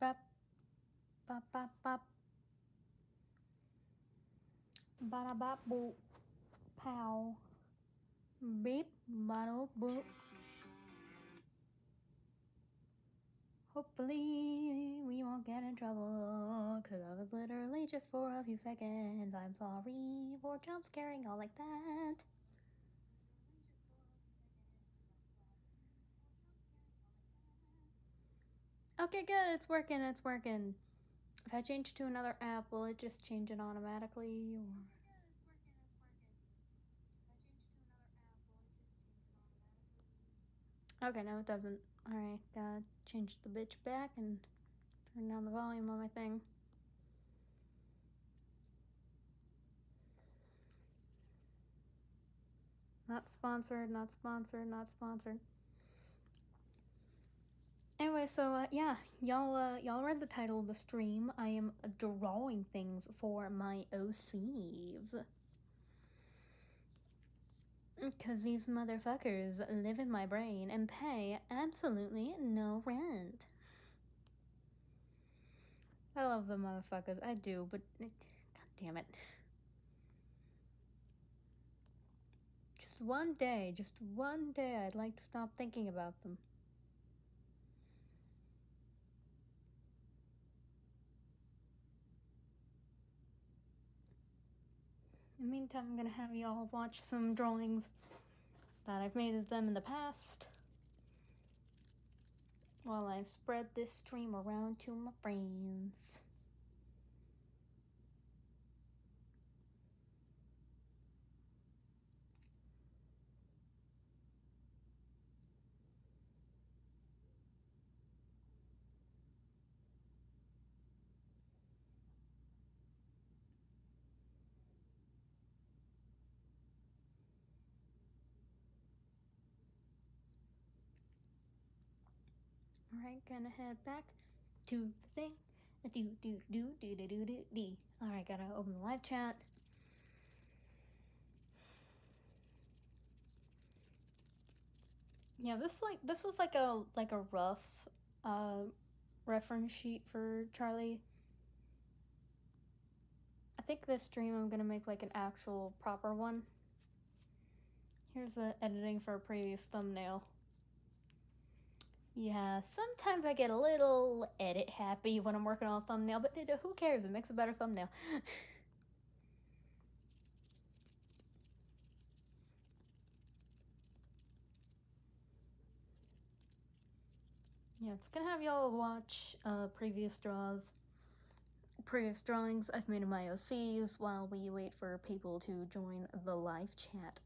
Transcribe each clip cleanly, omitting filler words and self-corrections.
Bop, bop, bop, bop. Bada bop boop. Pow. Beep, bada boop. Hopefully we won't get in trouble, cause I was literally just for a few seconds. I'm sorry for jump scaring all like that. Okay, good, it's working, it's working. If I change to another app, will it just change it automatically, or... Okay, no it doesn't. Alright, gotta change the bitch back and turn down the volume on my thing. Not sponsored, not sponsored, not sponsored. Anyway, so yeah, y'all read the title of the stream. I am drawing things for my OCs. Cause these motherfuckers live in my brain and pay absolutely no rent. I love the motherfuckers, I do, but god damn it. Just one day I'd like to stop thinking about them. In the meantime, I'm gonna have y'all watch some drawings that I've made of them in the past, while I spread this stream around to my friends. Alright, gonna head back to the thing. Alright, gotta open the live chat. Yeah, this was like a rough reference sheet for Charlie. I think this stream I'm gonna make like an actual proper one. Here's the editing for a previous thumbnail. Yeah, sometimes I get a little edit happy when I'm working on a thumbnail, but who cares? It makes a better thumbnail. Yeah, it's gonna have y'all watch previous drawings I've made in my OCs while we wait for people to join the live chat.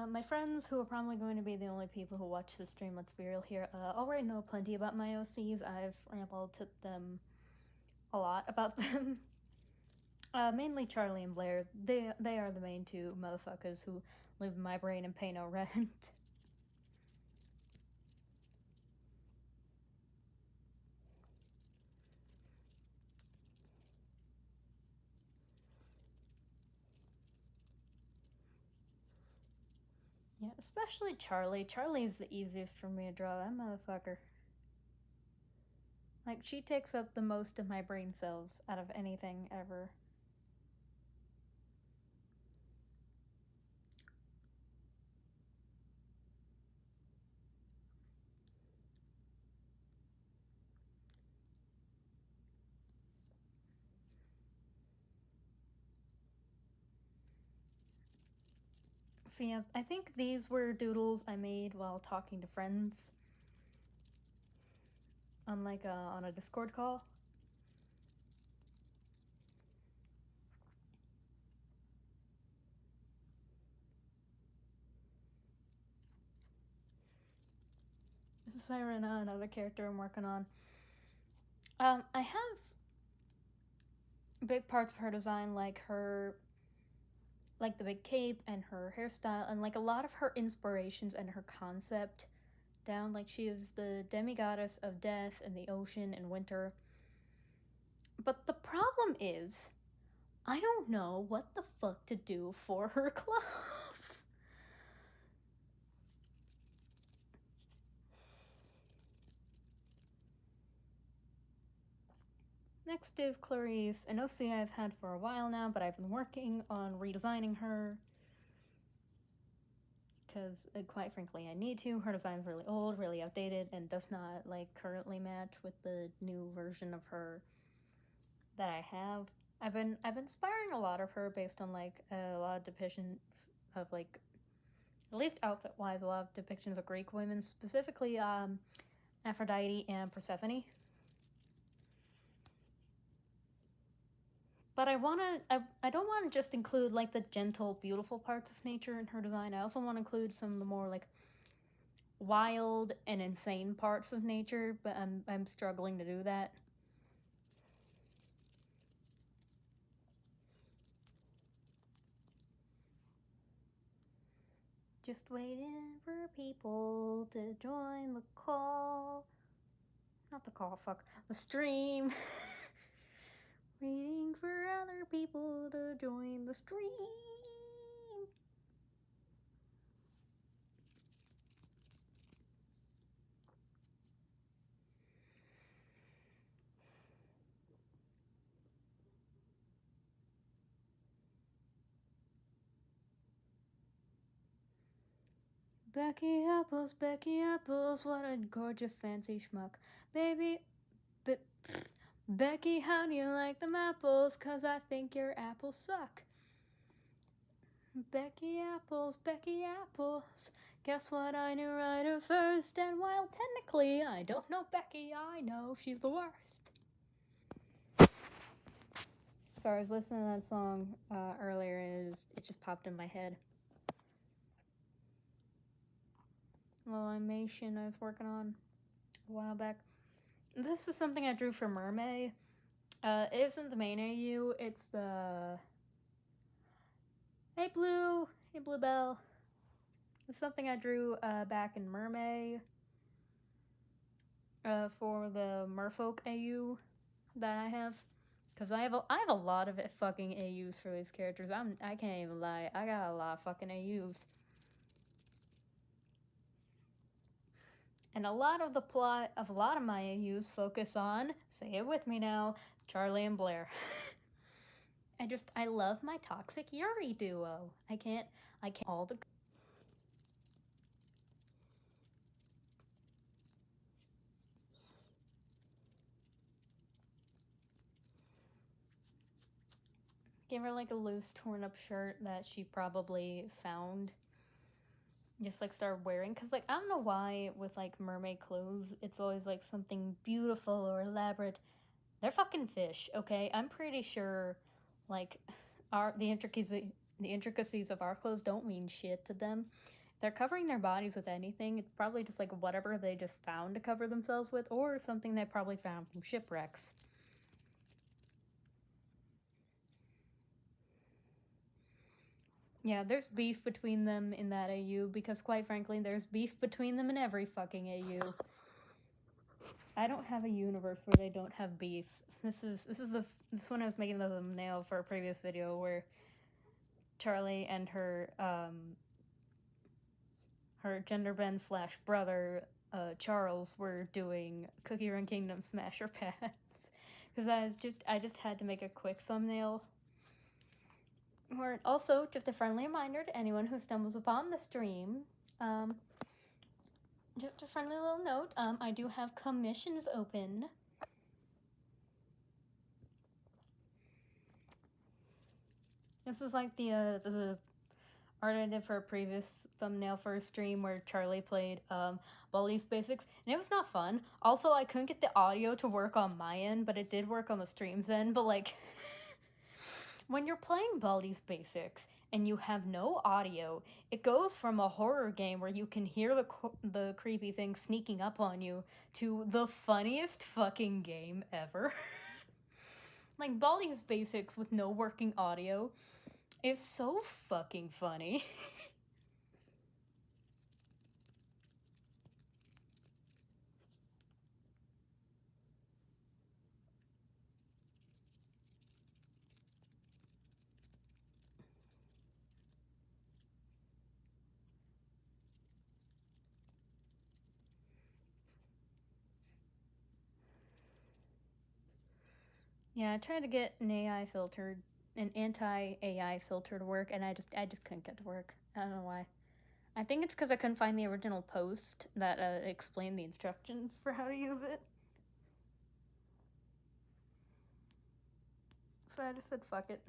My friends, who are probably going to be the only people who watch the stream, let's be real here, already know plenty about my OCs. I've rambled to them a lot about them. Mainly Charlie and Blair. They are the main two motherfuckers who live in my brain and pay no rent. Yeah, especially Charlie. Charlie's the easiest for me to draw, that motherfucker. Like, she takes up the most of my brain cells out of anything ever. So yeah, I think these were doodles I made while talking to friends. On like on a Discord call. This is Sirena, another character I'm working on. I have big parts of her design, like her like the big cape and her hairstyle and like a lot of her inspirations and her concept down. Like she is the demigoddess of death and the ocean and winter. But the problem is, I don't know what the fuck to do for her clothes. Next is Clarice, an OC I've had for a while now, but I've been working on redesigning her. Because, quite frankly, I need to. Her design's really old, really outdated, and does not, like, currently match with the new version of her that I have. I've been inspiring a lot of her based on, like, a lot of depictions of, like, at least outfit-wise, a lot of depictions of Greek women, specifically, Aphrodite and Persephone. But I don't want to just include, like, the gentle, beautiful parts of nature in her design. I also want to include some of the more, like, wild and insane parts of nature, but I'm struggling to do that. Just waiting for people to join the call. Not the call, fuck. The stream. Waiting for other people to join the stream. Becky Apples, what a gorgeous fancy schmuck. Baby, Becky, how do you like them apples? 'Cause I think your apples suck. Becky Apples, guess what, I knew right at first. And while technically I don't know Becky, I know she's the worst. Sorry, I was listening to that song earlier and it just popped in my head. A little animation I was working on a while back. This is something I drew for Mermaid. It isn't the main AU, it's the... Hey Bluebell. It's something I drew back in Mermaid for the Merfolk AU that I have. Because I have a lot of fucking AUs for these characters. I can't even lie. I got a lot of fucking AUs. And a lot of the plot of a lot of my AUs focus on, say it with me now, Charlie and Blair. I love my toxic Yuri duo. I can't all the... Give her like a loose torn up shirt that she probably found. Just like started wearing. Cause like I don't know why with like mermaid clothes it's always like something beautiful or elaborate. They're fucking fish, okay? I'm pretty sure like the intricacies of our clothes don't mean shit to them. They're covering their bodies with anything. It's probably just like whatever they just found to cover themselves with, or something they probably found from shipwrecks. Yeah, there's beef between them in that AU because, quite frankly, there's beef between them in every fucking AU. I don't have a universe where they don't have beef. This one I was making the thumbnail for a previous video where Charlie and her gender bend / brother Charles were doing Cookie Run Kingdom Smasher Pass because I just had to make a quick thumbnail. Or also, just a friendly reminder to anyone who stumbles upon the stream, just a friendly little note, I do have commissions open. This is like the art I did for a previous thumbnail for a stream where Charlie played Baldi's Basics, and it was not fun. Also, I couldn't get the audio to work on my end, but it did work on the stream's end, but like... When you're playing Baldi's Basics and you have no audio, it goes from a horror game where you can hear the creepy thing sneaking up on you to the funniest fucking game ever. Like Baldi's Basics with no working audio It's so fucking funny. Yeah, I tried to get an anti-AI filter to work, and I just couldn't get to work. I don't know why. I think it's because I couldn't find the original post that explained the instructions for how to use it. So I just said fuck it.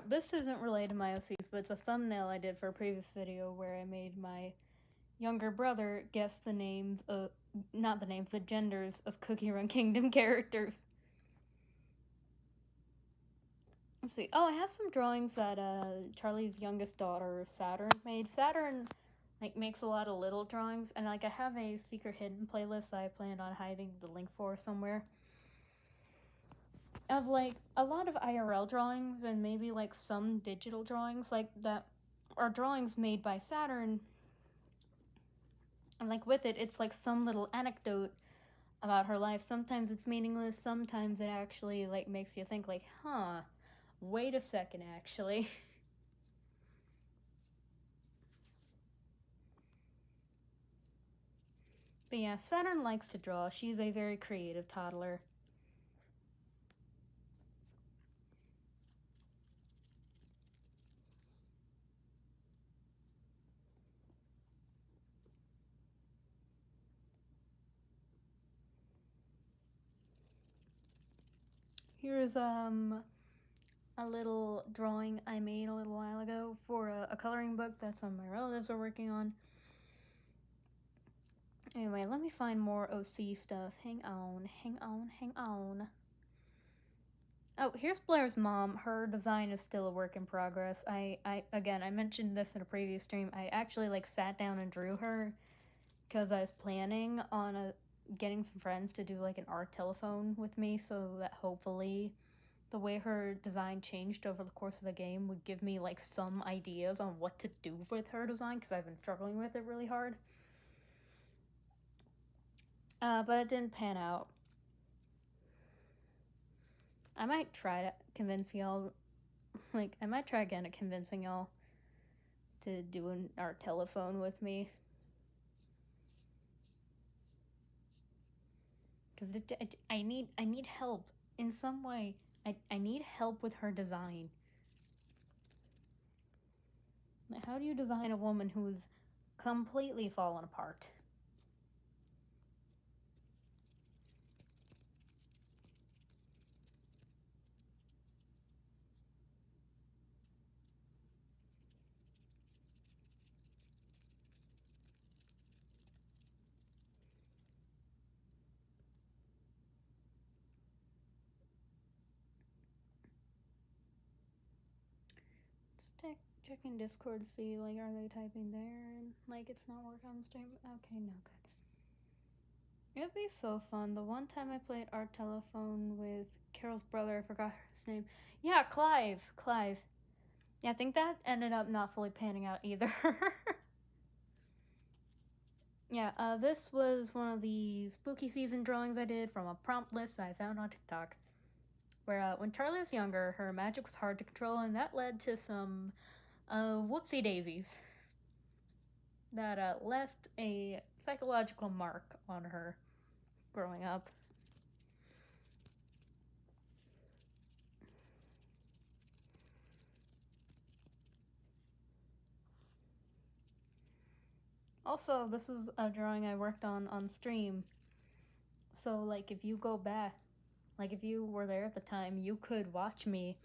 This isn't related to my OCs, but it's a thumbnail I did for a previous video where I made my younger brother guess the names of, not the names, the genders of Cookie Run Kingdom characters. Let's see. Oh, I have some drawings that Charlie's youngest daughter, Saturn, made. Saturn, like, makes a lot of little drawings, and, like, I have a secret hidden playlist that I planned on hiding the link for somewhere. Of, like, a lot of IRL drawings and maybe, like, some digital drawings, like, that are drawings made by Saturn. And, like, with it, it's, like, some little anecdote about her life. Sometimes it's meaningless, sometimes it actually, like, makes you think, like, huh, wait a second, actually. But yeah, Saturn likes to draw. She's a very creative toddler. Here's a little drawing I made a little while ago for a coloring book that some of my relatives are working on. Anyway, let me find more OC stuff. Hang on. Oh, here's Blair's mom. Her design is still a work in progress. I mentioned this in a previous stream. I actually, like, sat down and drew her because I was planning on getting some friends to do, like, an art telephone with me, so that hopefully the way her design changed over the course of the game would give me, like, some ideas on what to do with her design, because I've been struggling with it really hard. But it didn't pan out. I might try to convince y'all, like, I might try again at convincing y'all to do an art telephone with me. Because I need help in some way. I need help with her design. How do you design a woman who's completely fallen apart? Just checking Discord to see, like, are they typing there? And, like, it's not working on the stream. Okay, no good. It'd be so fun. The one time I played art telephone with Carol's brother, I forgot his name. Yeah, Clive. Yeah, I think that ended up not fully panning out either. Yeah, this was one of the spooky season drawings I did from a prompt list I found on TikTok. Where when Charlie was younger, her magic was hard to control, and that led to some whoopsie daisies that left a psychological mark on her growing up. Also, this is a drawing I worked on stream. So, like, if you go back, like, if you were there at the time, you could watch me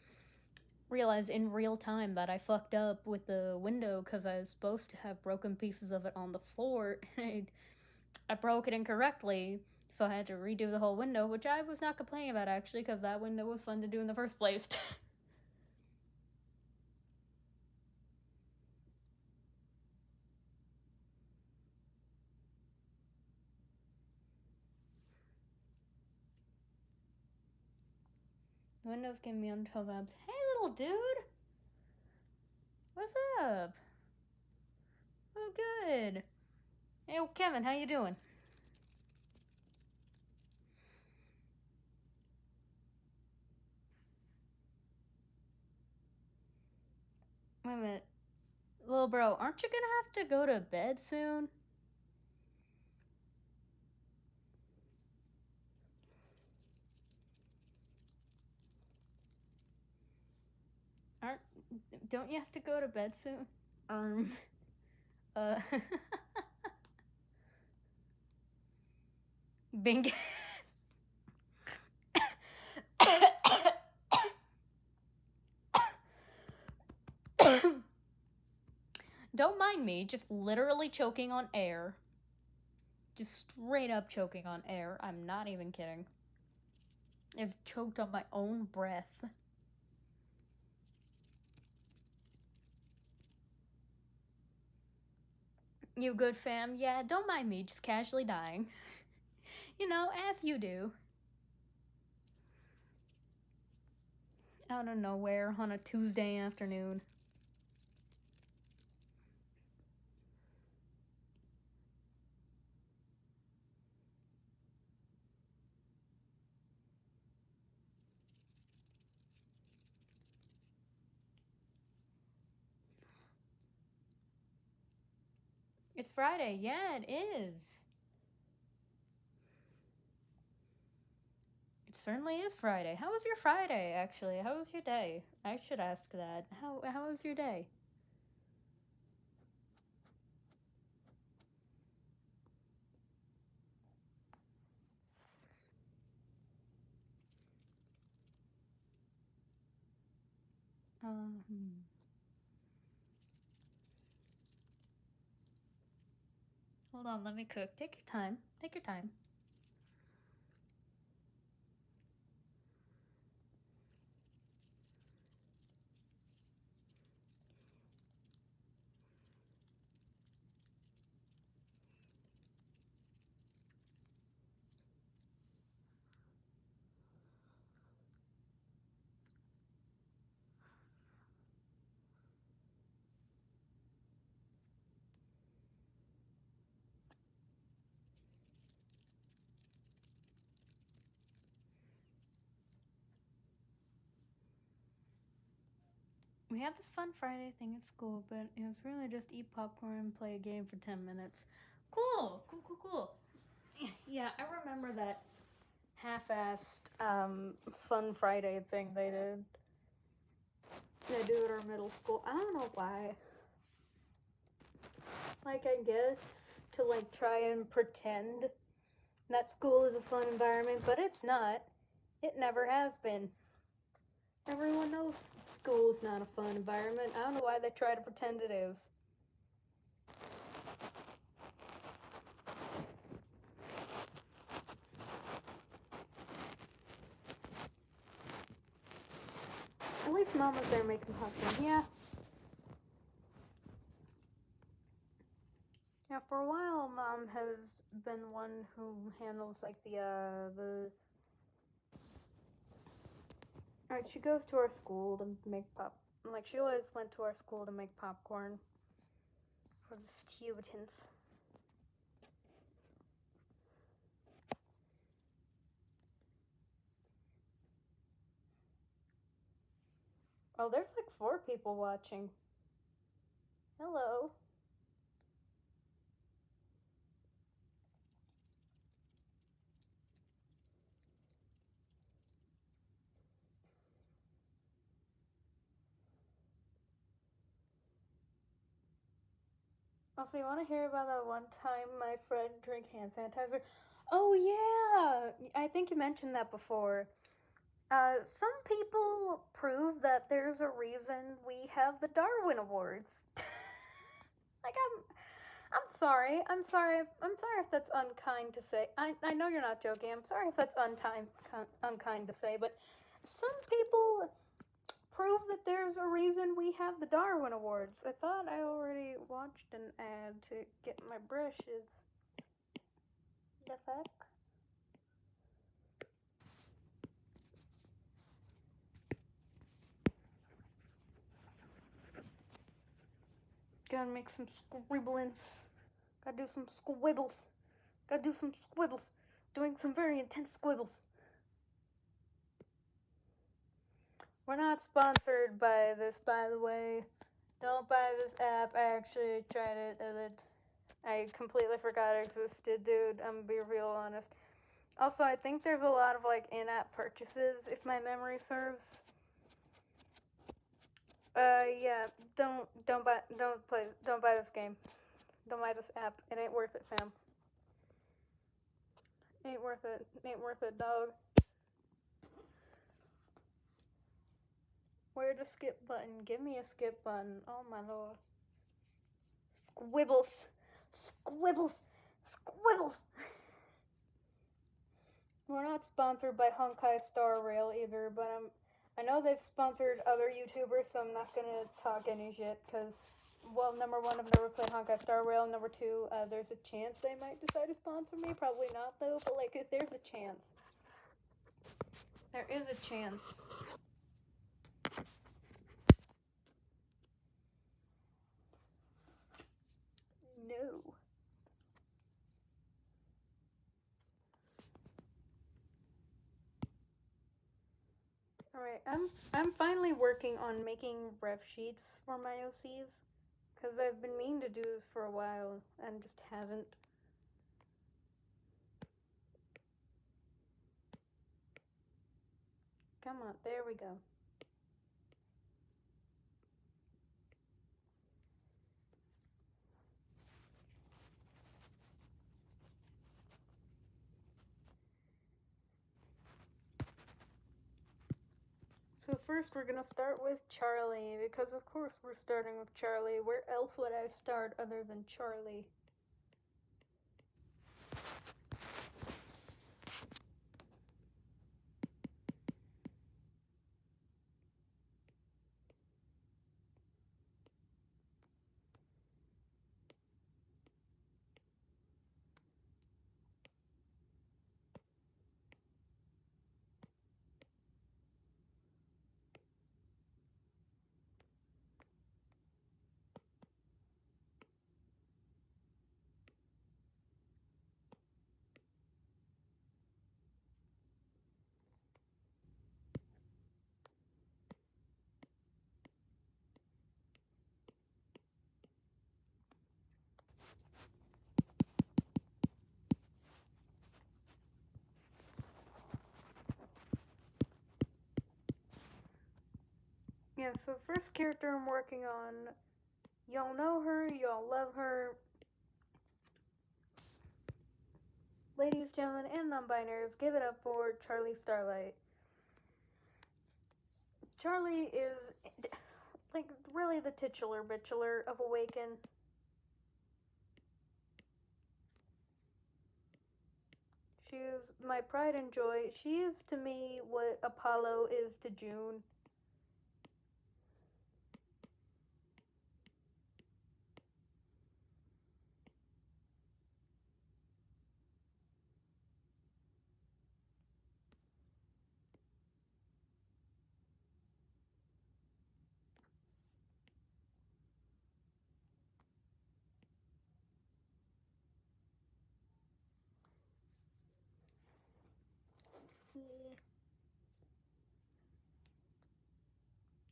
realize in real time that I fucked up with the window because I was supposed to have broken pieces of it on the floor. And I broke it incorrectly, so I had to redo the whole window, which I was not complaining about actually, because that window was fun to do in the first place. The windows give me untold vibes. Hey, little dude! What's up? Oh, good. Hey, Kevin, how you doing? Wait a minute. Little bro, aren't you gonna have to go to bed soon? Aren't... Don't you have to go to bed soon? Uh... Bingus. Don't mind me, just literally choking on air. Just straight up choking on air. I'm not even kidding. I've choked on my own breath. You good, fam? Yeah, don't mind me, just casually dying. You know, as you do. Out of nowhere on a Tuesday afternoon. It's Friday. Yeah, it is. It certainly is Friday. How was your Friday, actually? How was your day? I should ask that. How was your day? Um, Hold on, let me cook. Take your time. Take your time. We had this fun Friday thing at school, but it was really just eat popcorn and play a game for 10 minutes. Cool, cool, cool, cool. Yeah, I remember that half-assed fun Friday thing they did. They do at our middle school. I don't know why. Like, I guess to like try and pretend that school is a fun environment, but it's not. It never has been. Everyone knows school is not a fun environment. I don't know why they try to pretend it is. At least Mom was there making popcorn. Yeah. Yeah, for a while, Mom has been one who handles like the. Alright, she goes to our school to make like she always went to our school to make popcorn for the students. Oh, there's like 4 people watching. Hello. Also, you want to hear about that one time my friend drank hand sanitizer? Oh, yeah! I think you mentioned that before. Some people prove that there's a reason we have the Darwin Awards. Like, I'm sorry. I'm sorry. I'm sorry if that's unkind to say. I know you're not joking. I'm sorry if that's unkind to say, but some people prove that there's a reason we have the Darwin Awards. I thought I already watched an ad to get my brushes. The fuck? Gotta make some scribblings. Gotta do some squibbles. Gotta do some squibbles. Doing some very intense squibbles. We're not sponsored by this, by the way. Don't buy this app. I actually tried it and I completely forgot it existed, dude. I'm gonna be real honest. Also, I think there's a lot of like in-app purchases, if my memory serves. Yeah. Don't buy this game. Don't buy this app. It ain't worth it, fam. Ain't worth it. Ain't worth it, dog. Where the skip button? Give me a skip button. Oh my lord. Squibbles. Squibbles. Squibbles. We're not sponsored by Honkai Star Rail either, but I know they've sponsored other YouTubers, so I'm not gonna talk any shit, because, well, number one, I've never played Honkai Star Rail, number two, there's a chance they might decide to sponsor me, probably not, though, but, like, there's a chance. There is a chance. No. Alright, I'm finally working on making ref sheets for my OCs, because I've been meaning to do this for a while, and just haven't. Come on, there we go. So first we're gonna start with Charlie, because of course we're starting with Charlie. Where else would I start other than Charlie? Yeah, so first character I'm working on, y'all know her, y'all love her. Ladies, gentlemen, and non-binaries, give it up for Charlie Starlight. Charlie is, like, really the titular bitchular of Awaken. She is my pride and joy. She is to me what Apollo is to June.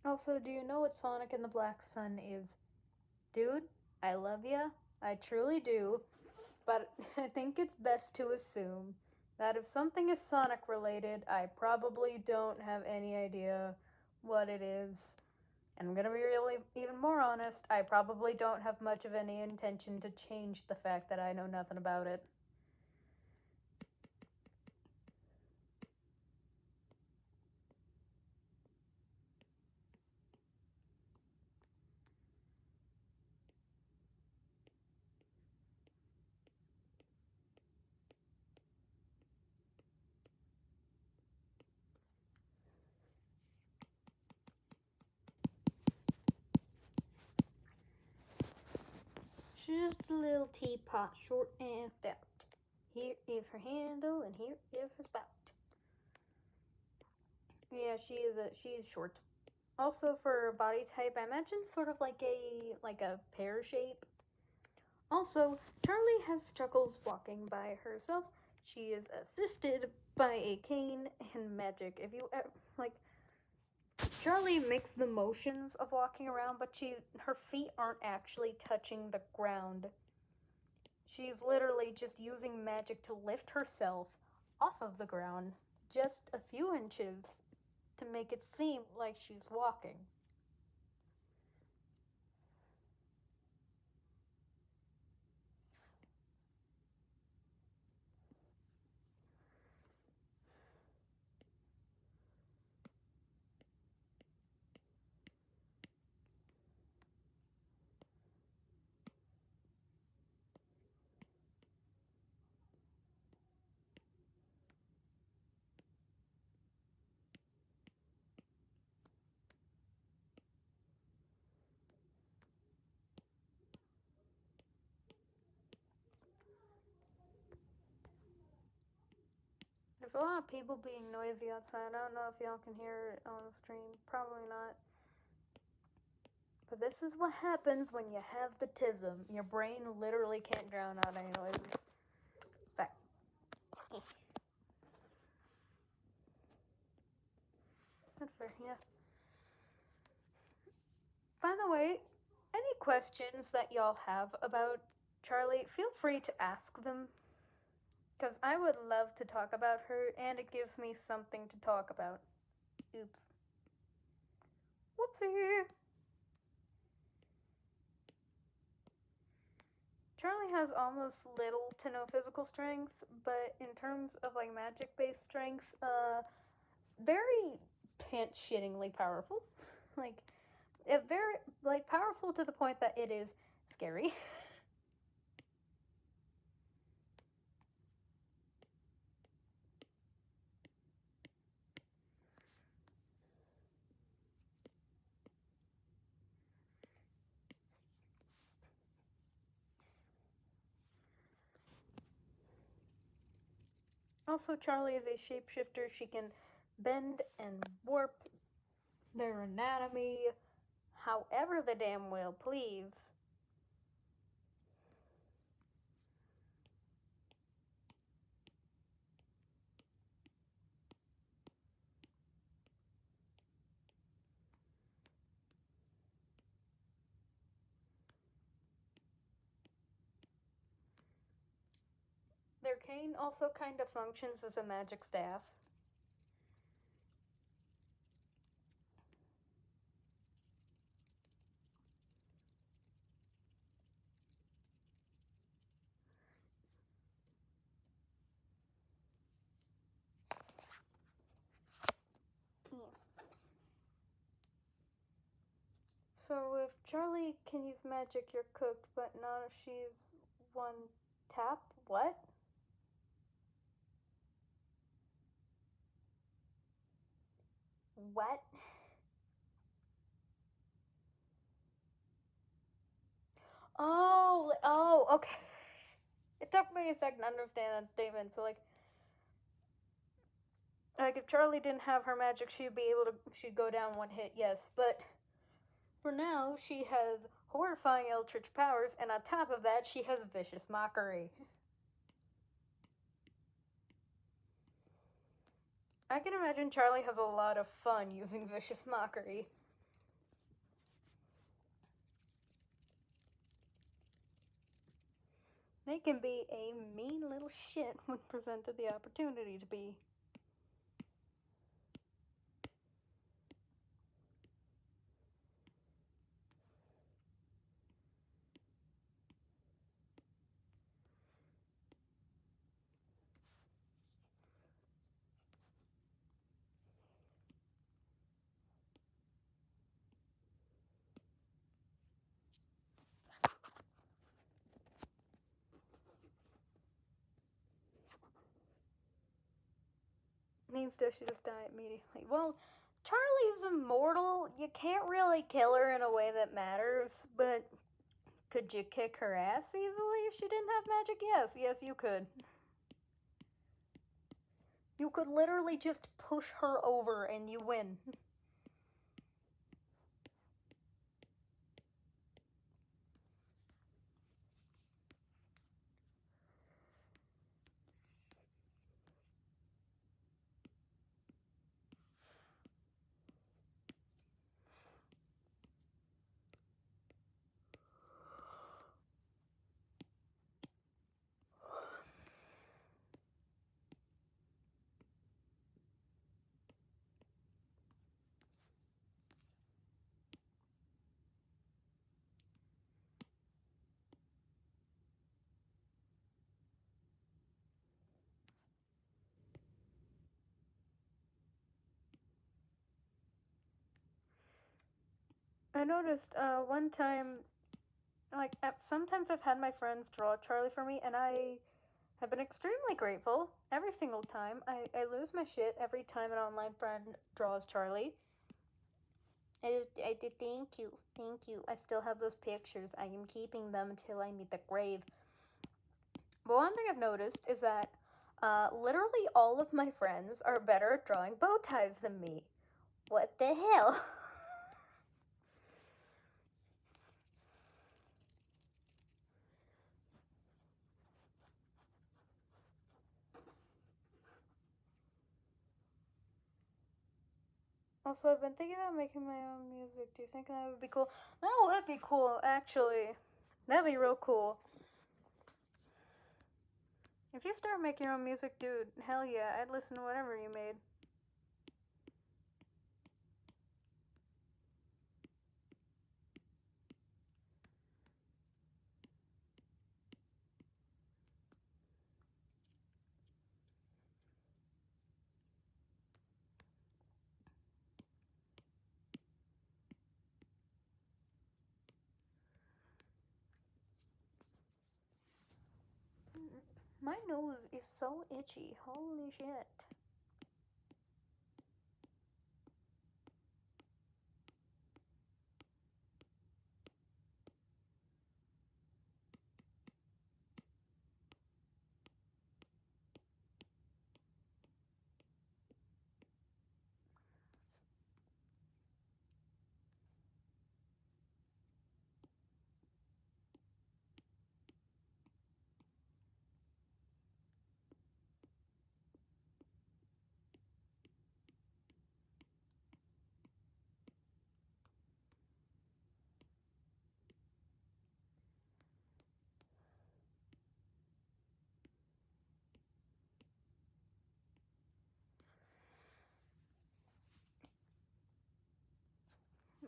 Also, do you know what Sonic and the Black Sun is? Dude, I love ya. I truly do. But I think it's best to assume that if something is Sonic related, I probably don't have any idea what it is. And I'm gonna be really even more honest, I probably don't have much of any intention to change the fact that I know nothing about it. just a little teapot, short and stout. Here is her handle, and here is her spout. Yeah, she is short. Also, for her body type, I imagine sort of like a pear shape. Also, Charlie has struggles walking by herself. She is assisted by a cane and magic. If you like, Charlie makes the motions of walking around, but her feet aren't actually touching the ground. She's literally just using magic to lift herself off of the ground just a few inches to make it seem like she's walking. There's a lot of people being noisy outside. I don't know if y'all can hear it on the stream. Probably not. But this is what happens when you have the tism. Your brain literally can't drown out any noises. Fact. That's fair, yeah. By the way, any questions that y'all have about Charlie, feel free to ask them. Because I would love to talk about her, and it gives me something to talk about. Oops. Whoopsie! Charlie has almost little to no physical strength, but in terms of like magic-based strength, very pants-shittingly powerful. Like, very like powerful to the point that it is scary. Also, Charlie is a shapeshifter. She can bend and warp their anatomy however the damn will please. Their cane also kind of functions as a magic staff. So if Charlie can use magic, you're cooked, but not if she's one tap? What? What? Oh, okay. It took me a second to understand that statement. So like if Charlie didn't have her magic, she'd go down one hit, yes. But for now, she has horrifying eldritch powers, and on top of that, she has vicious mockery. I can imagine Charlie has a lot of fun using vicious mockery. They can be a mean little shit when presented the opportunity to be. Instead, she just die immediately. Well, Charlie's immortal. You can't really kill her in a way that matters, but Could you kick her ass easily if she didn't have magic? Yes, yes, you could. You could literally just push her over and you win. I noticed one time, like, sometimes I've had my friends draw Charlie for me, and I have been extremely grateful every single time. I lose my shit every time an online friend draws Charlie. I did, thank you, thank you. I still have those pictures. I am keeping them until I meet the grave. But one thing I've noticed is that literally all of my friends are better at drawing bow ties than me. What the hell? Also, I've been thinking about making my own music. Do you think that would be cool? That would be cool, actually. That'd be real cool. If you start making your own music, dude, hell yeah, I'd listen to whatever you made. My nose is so itchy. Holy shit.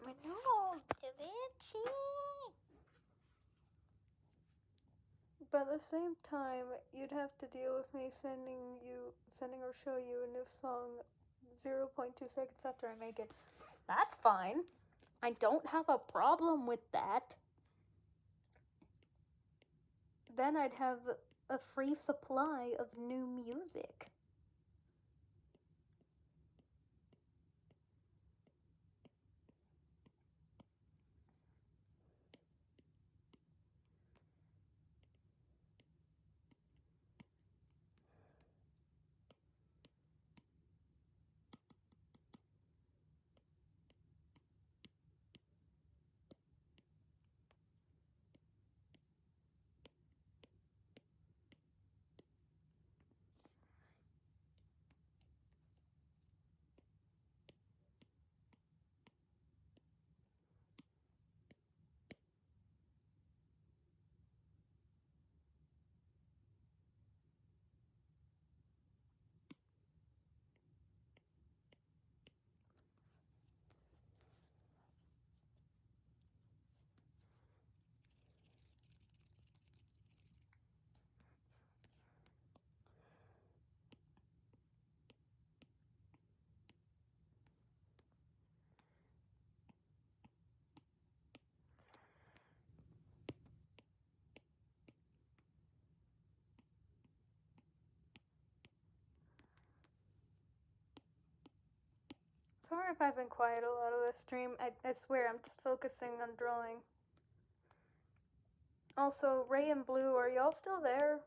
My nose is itchy. But at the same time, you'd have to deal with me sending or show you a new song 0.2 seconds after I make it. That's fine. I don't have a problem with that. Then I'd have a free supply of new music. Sorry if I've been quiet a lot of this stream. I swear, I'm just focusing on drawing. Also, Ray and Blue, are y'all still there?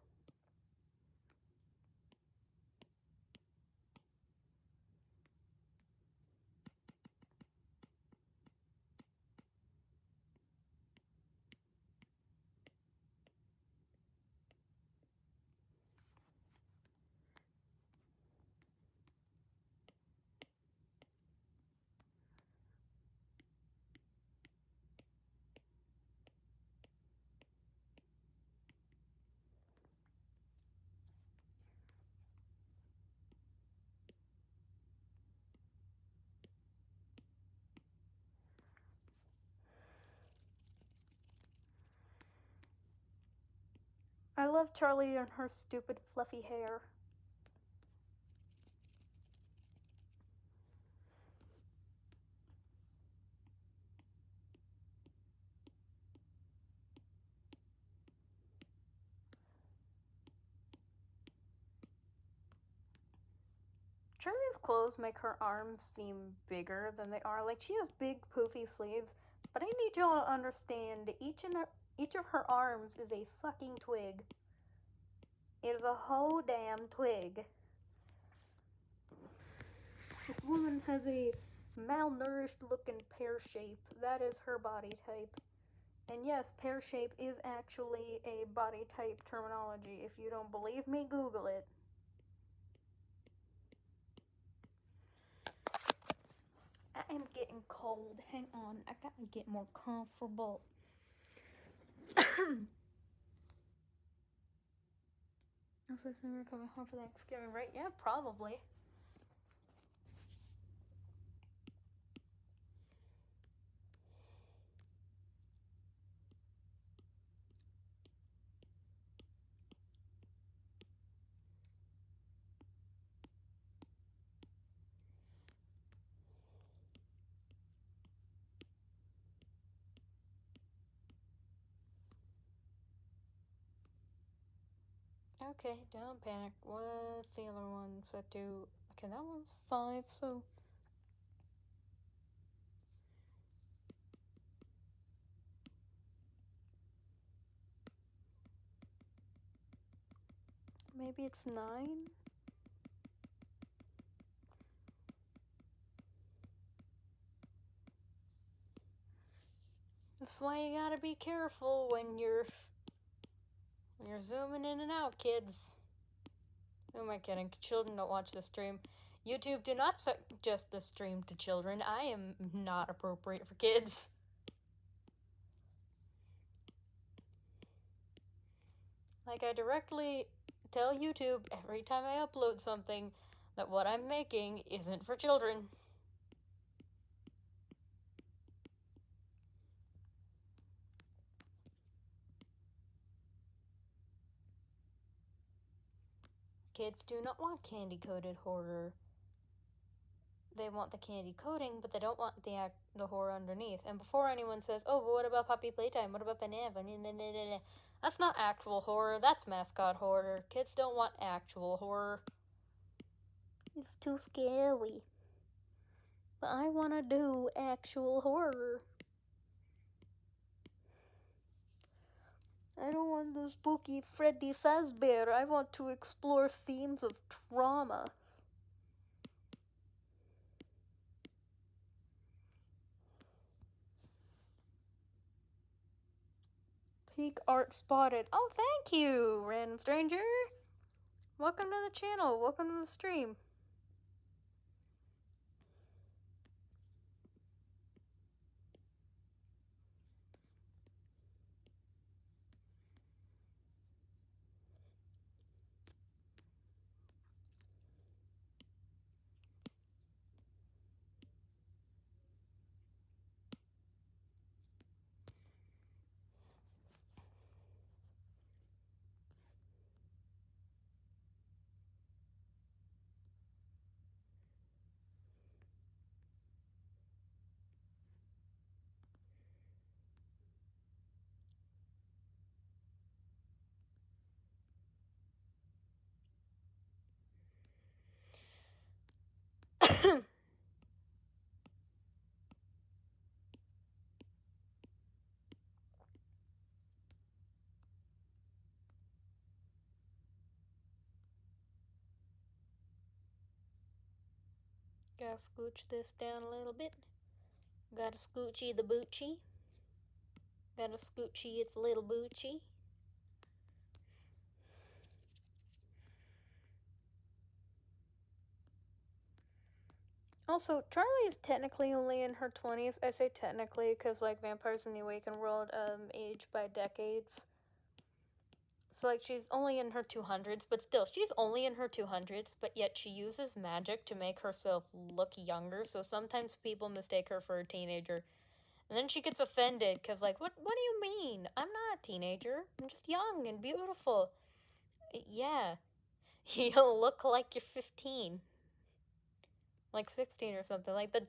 I love Charlie and her stupid fluffy hair. Charlie's clothes make her arms seem bigger than they are. Like, she has big poofy sleeves, but I need y'all to understand each of her arms is a fucking twig. It is a whole damn twig. This woman has a malnourished looking pear shape. That is her body type. And yes, pear shape is actually a body type terminology. If you don't believe me, Google it. I am getting cold. Hang on, I gotta get more comfortable. I was listening, we're coming home for Thanksgiving, right? Yeah, probably. Okay, don't panic. What's the other one set to? Okay, that one's 5, so... maybe it's 9? That's why you gotta be careful when you're zooming in and out, kids. Who am I kidding? Children don't watch this stream. YouTube, do not suggest this stream to children. I am not appropriate for kids. Like, I directly tell YouTube every time I upload something that what I'm making isn't for children. Kids do not want candy-coated horror. They want the candy coating, but they don't want the horror underneath. And before anyone says, oh, but what about Poppy Playtime? What about Banana? That's not actual horror. That's mascot horror. Kids don't want actual horror. It's too scary. But I want to do actual horror. I don't want the spooky Freddy Fazbear. I want to explore themes of trauma. Peak art spotted. Oh, thank you, random stranger. Welcome to the channel. Welcome to the stream. Gotta scooch this down a little bit. Gotta scoochy the boochie. Gotta scoochy its little boochie. Also, Charlie is technically only in her 20s. I say technically because, like, vampires in the Awakened world age by decades. So, like, she's only in her 200s, but still, she's only in her 200s, but yet she uses magic to make herself look younger, so sometimes people mistake her for a teenager. And then she gets offended, because, like, what do you mean? I'm not a teenager. I'm just young and beautiful. Yeah. You look like you're 15. Like 16 or something. Like, the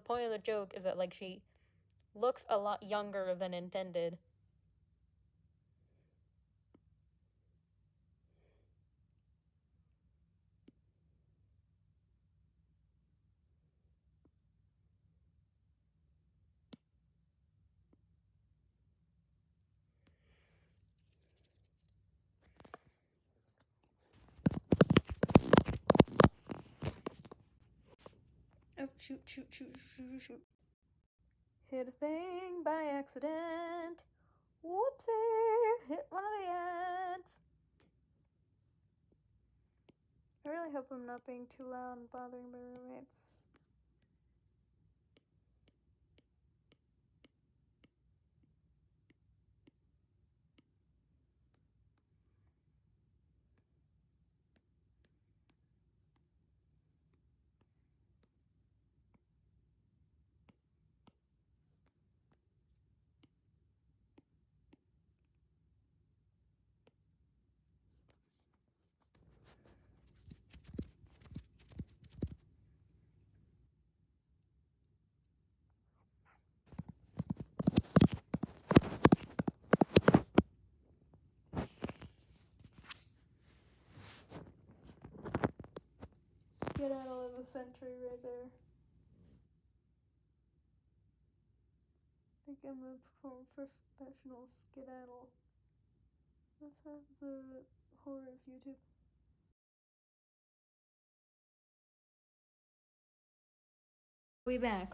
point of the joke is that, like, she looks a lot younger than intended. Oh, shoot. Hit a thing by accident. Whoopsie! Hit one of the ads. I really hope I'm not being too loud and bothering my roommates. Skedaddle of the century right there. I think I'm a professional skedaddle. Let's have the horrors YouTube. Are we back?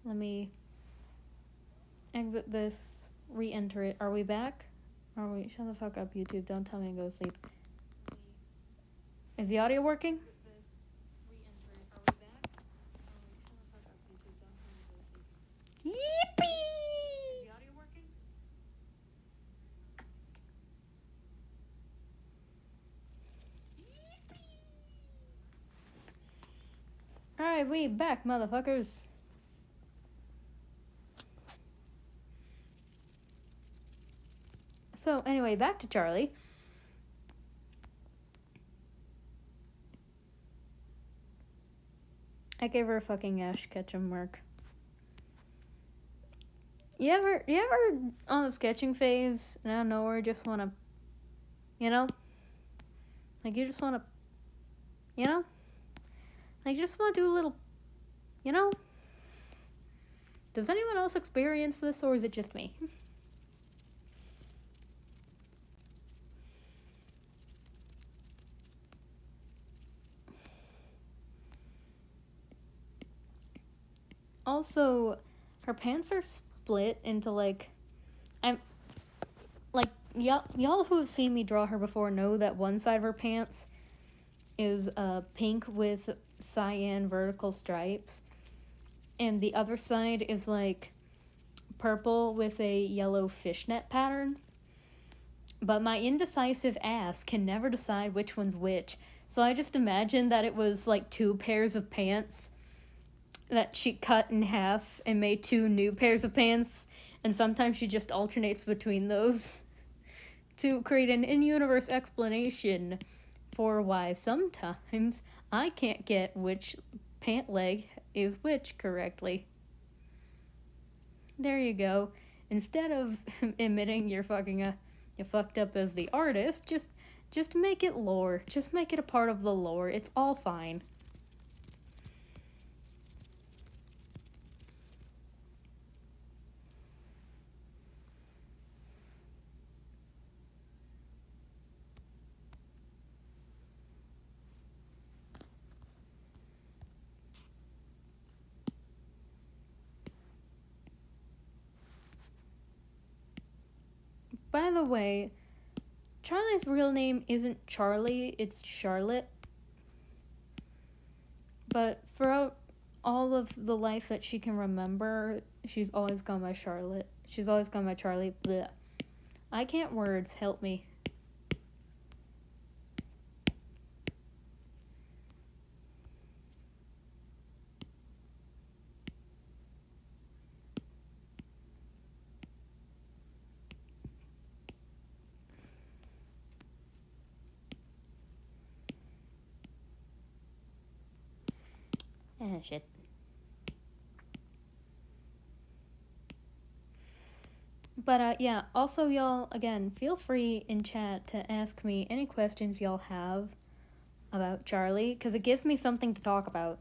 Let me exit this, re-enter it. Are we back? Shut the fuck up, YouTube. Don't tell me to go to sleep. Is the audio working? Yippee! Is the audio working? Alright, we back, motherfuckers. So, anyway, back to Charlie. I gave her a fucking Ash Ketchum mark. You ever on the sketching phase and out of nowhere just wanna, you know? Like you just wanna, you know? Like you just wanna do a little, you know? Does anyone else experience this or is it just me? Also, her pants are split into like, y'all who have seen me draw her before know that one side of her pants is pink with cyan vertical stripes, and the other side is like purple with a yellow fishnet pattern. But my indecisive ass can never decide which one's which, so I just imagine that it was like 2 pairs of pants that she cut in half and made 2 new pairs of pants, and sometimes she just alternates between those to create an in-universe explanation for why sometimes I can't get which pant leg is which correctly. There you go. Instead of admitting you're fucked up as the artist, just make it lore. Just make it a part of the lore. It's all fine. by the way, Charlie's real name isn't Charlie, it's Charlotte. But throughout all of the life that she can remember, she's always gone by Charlotte. She's always gone by Charlie. Blech. I can't words, help me. Shit. But yeah, also y'all, again, feel free in chat to ask me any questions y'all have about Charlie, because it gives me something to talk about.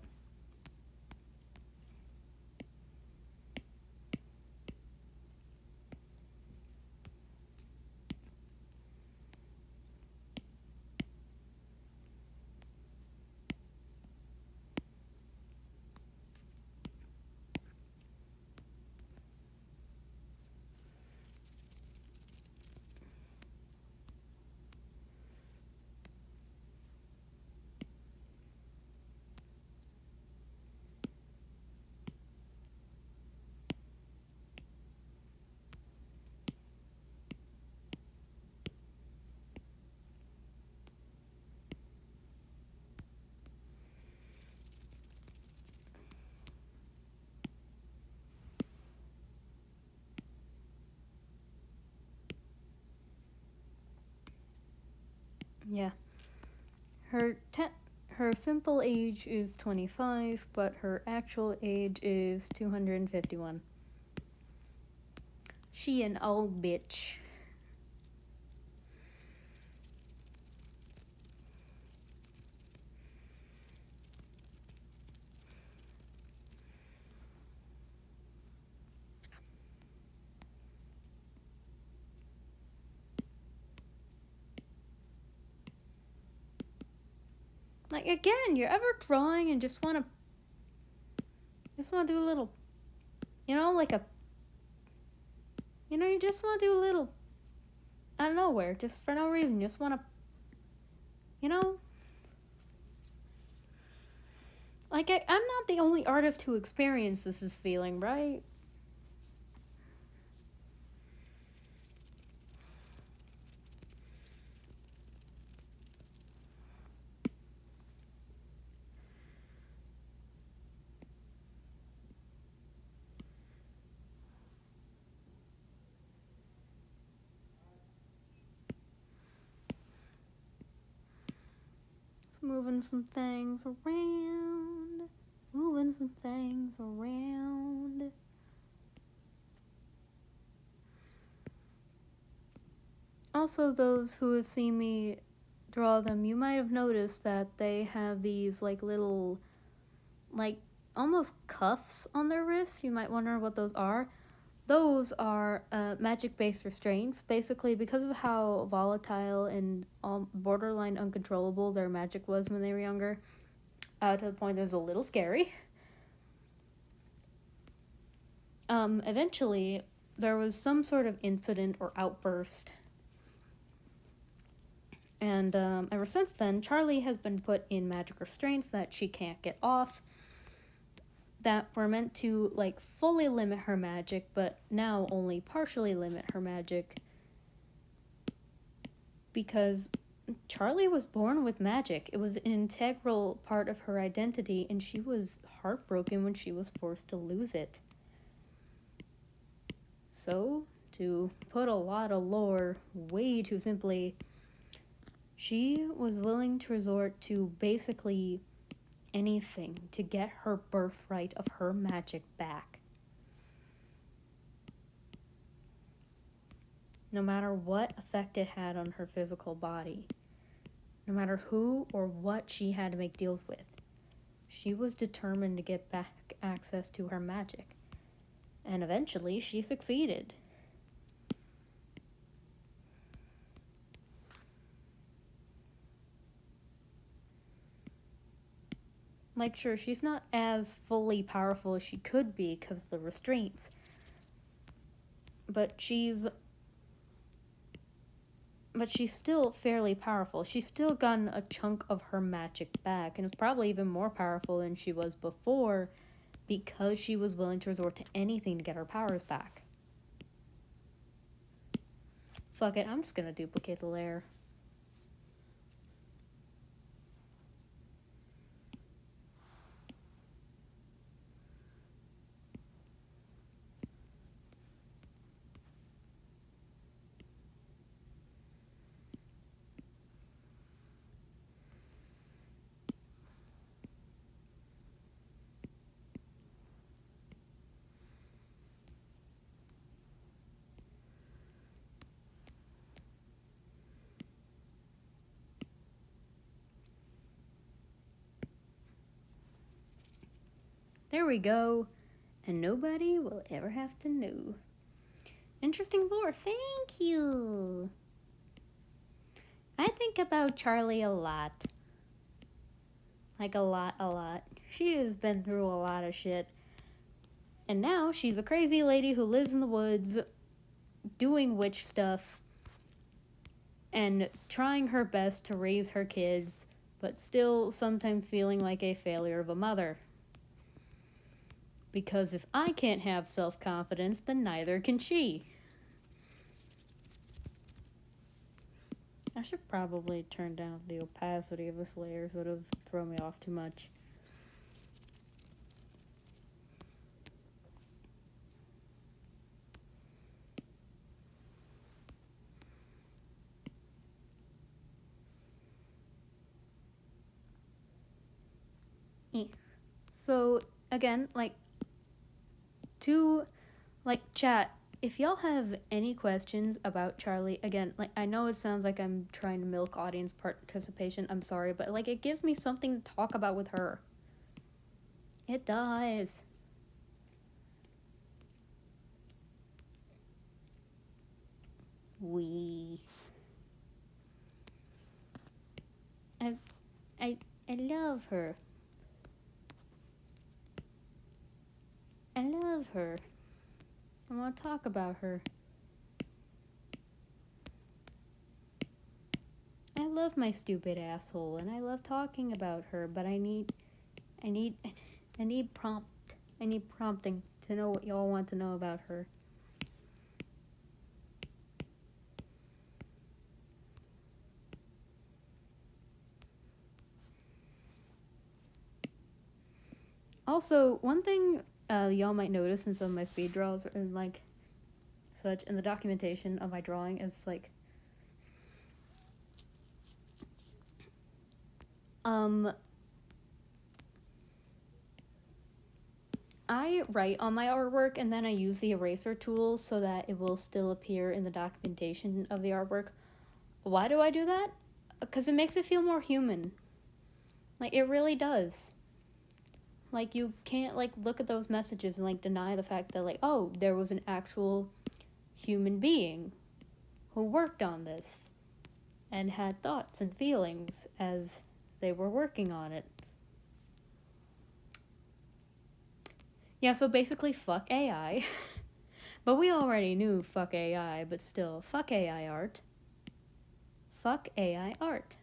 Yeah. Her simple age is 25, but her actual age is 251. She an old bitch. Like, again, you're ever drawing and just wanna do a little, like a, you just wanna do a little, out of nowhere, just for no reason, you just wanna, like, I'm not the only artist who experiences this feeling, right? Moving some things around. Moving some things around. Also, those who have seen me draw them, you might have noticed that they have these, like, little, like, almost cuffs on their wrists. You might wonder what those are. Those are magic-based restraints. Basically, because of how volatile and borderline uncontrollable their magic was when they were younger, to the point that it was a little scary. Eventually, there was some sort of incident or outburst. And ever since then, Charlie has been put in magic restraints that she can't get off, that were meant to, like, fully limit her magic, but now only partially limit her magic. Because Charlie was born with magic. It was an integral part of her identity, and she was heartbroken when she was forced to lose it. So, to put a lot of lore way too simply, she was willing to resort to basically anything to get her birthright of her magic back. No matter what effect it had on her physical body, no matter who or what she had to make deals with, she was determined to get back access to her magic. And eventually, she succeeded. Like, sure, she's not as fully powerful as she could be because of the restraints. But she's but she's still fairly powerful. She's still gotten a chunk of her magic back, and it's probably even more powerful than she was before because she was willing to resort to anything to get her powers back. Fuck it, I'm just gonna duplicate the layer. There we go. And nobody will ever have to know. Interesting lore. Thank you. I think about Charlie a lot. Like a lot. She has been through a lot of shit. And now she's a crazy lady who lives in the woods doing witch stuff and trying her best to raise her kids, but still sometimes feeling like a failure of a mother. Because if I can't have self-confidence, then neither can she. I should probably turn down the opacity of this layer so it doesn't throw me off too much. So, again, chat, if y'all have any questions about Charlie, again, I know it sounds like I'm trying to milk audience participation, I'm sorry, but, it gives me something to talk about with her. It does. I love her. I love her. I want to talk about her. I love my stupid asshole, and I love talking about her, but I need prompting to know what y'all want to know about her. Also, one thing y'all might notice in some of my speed draws and such in the documentation of my drawing is I write on my artwork and then I use the eraser tool so that it will still appear in the documentation of the artwork. Why do I do that? Because it makes it feel more human. It really does. You can't, look at those messages and, deny the fact that, oh, there was an actual human being who worked on this and had thoughts and feelings as they were working on it. Yeah, so basically, fuck AI. But we already knew fuck AI, but still, fuck AI art. Fuck AI art.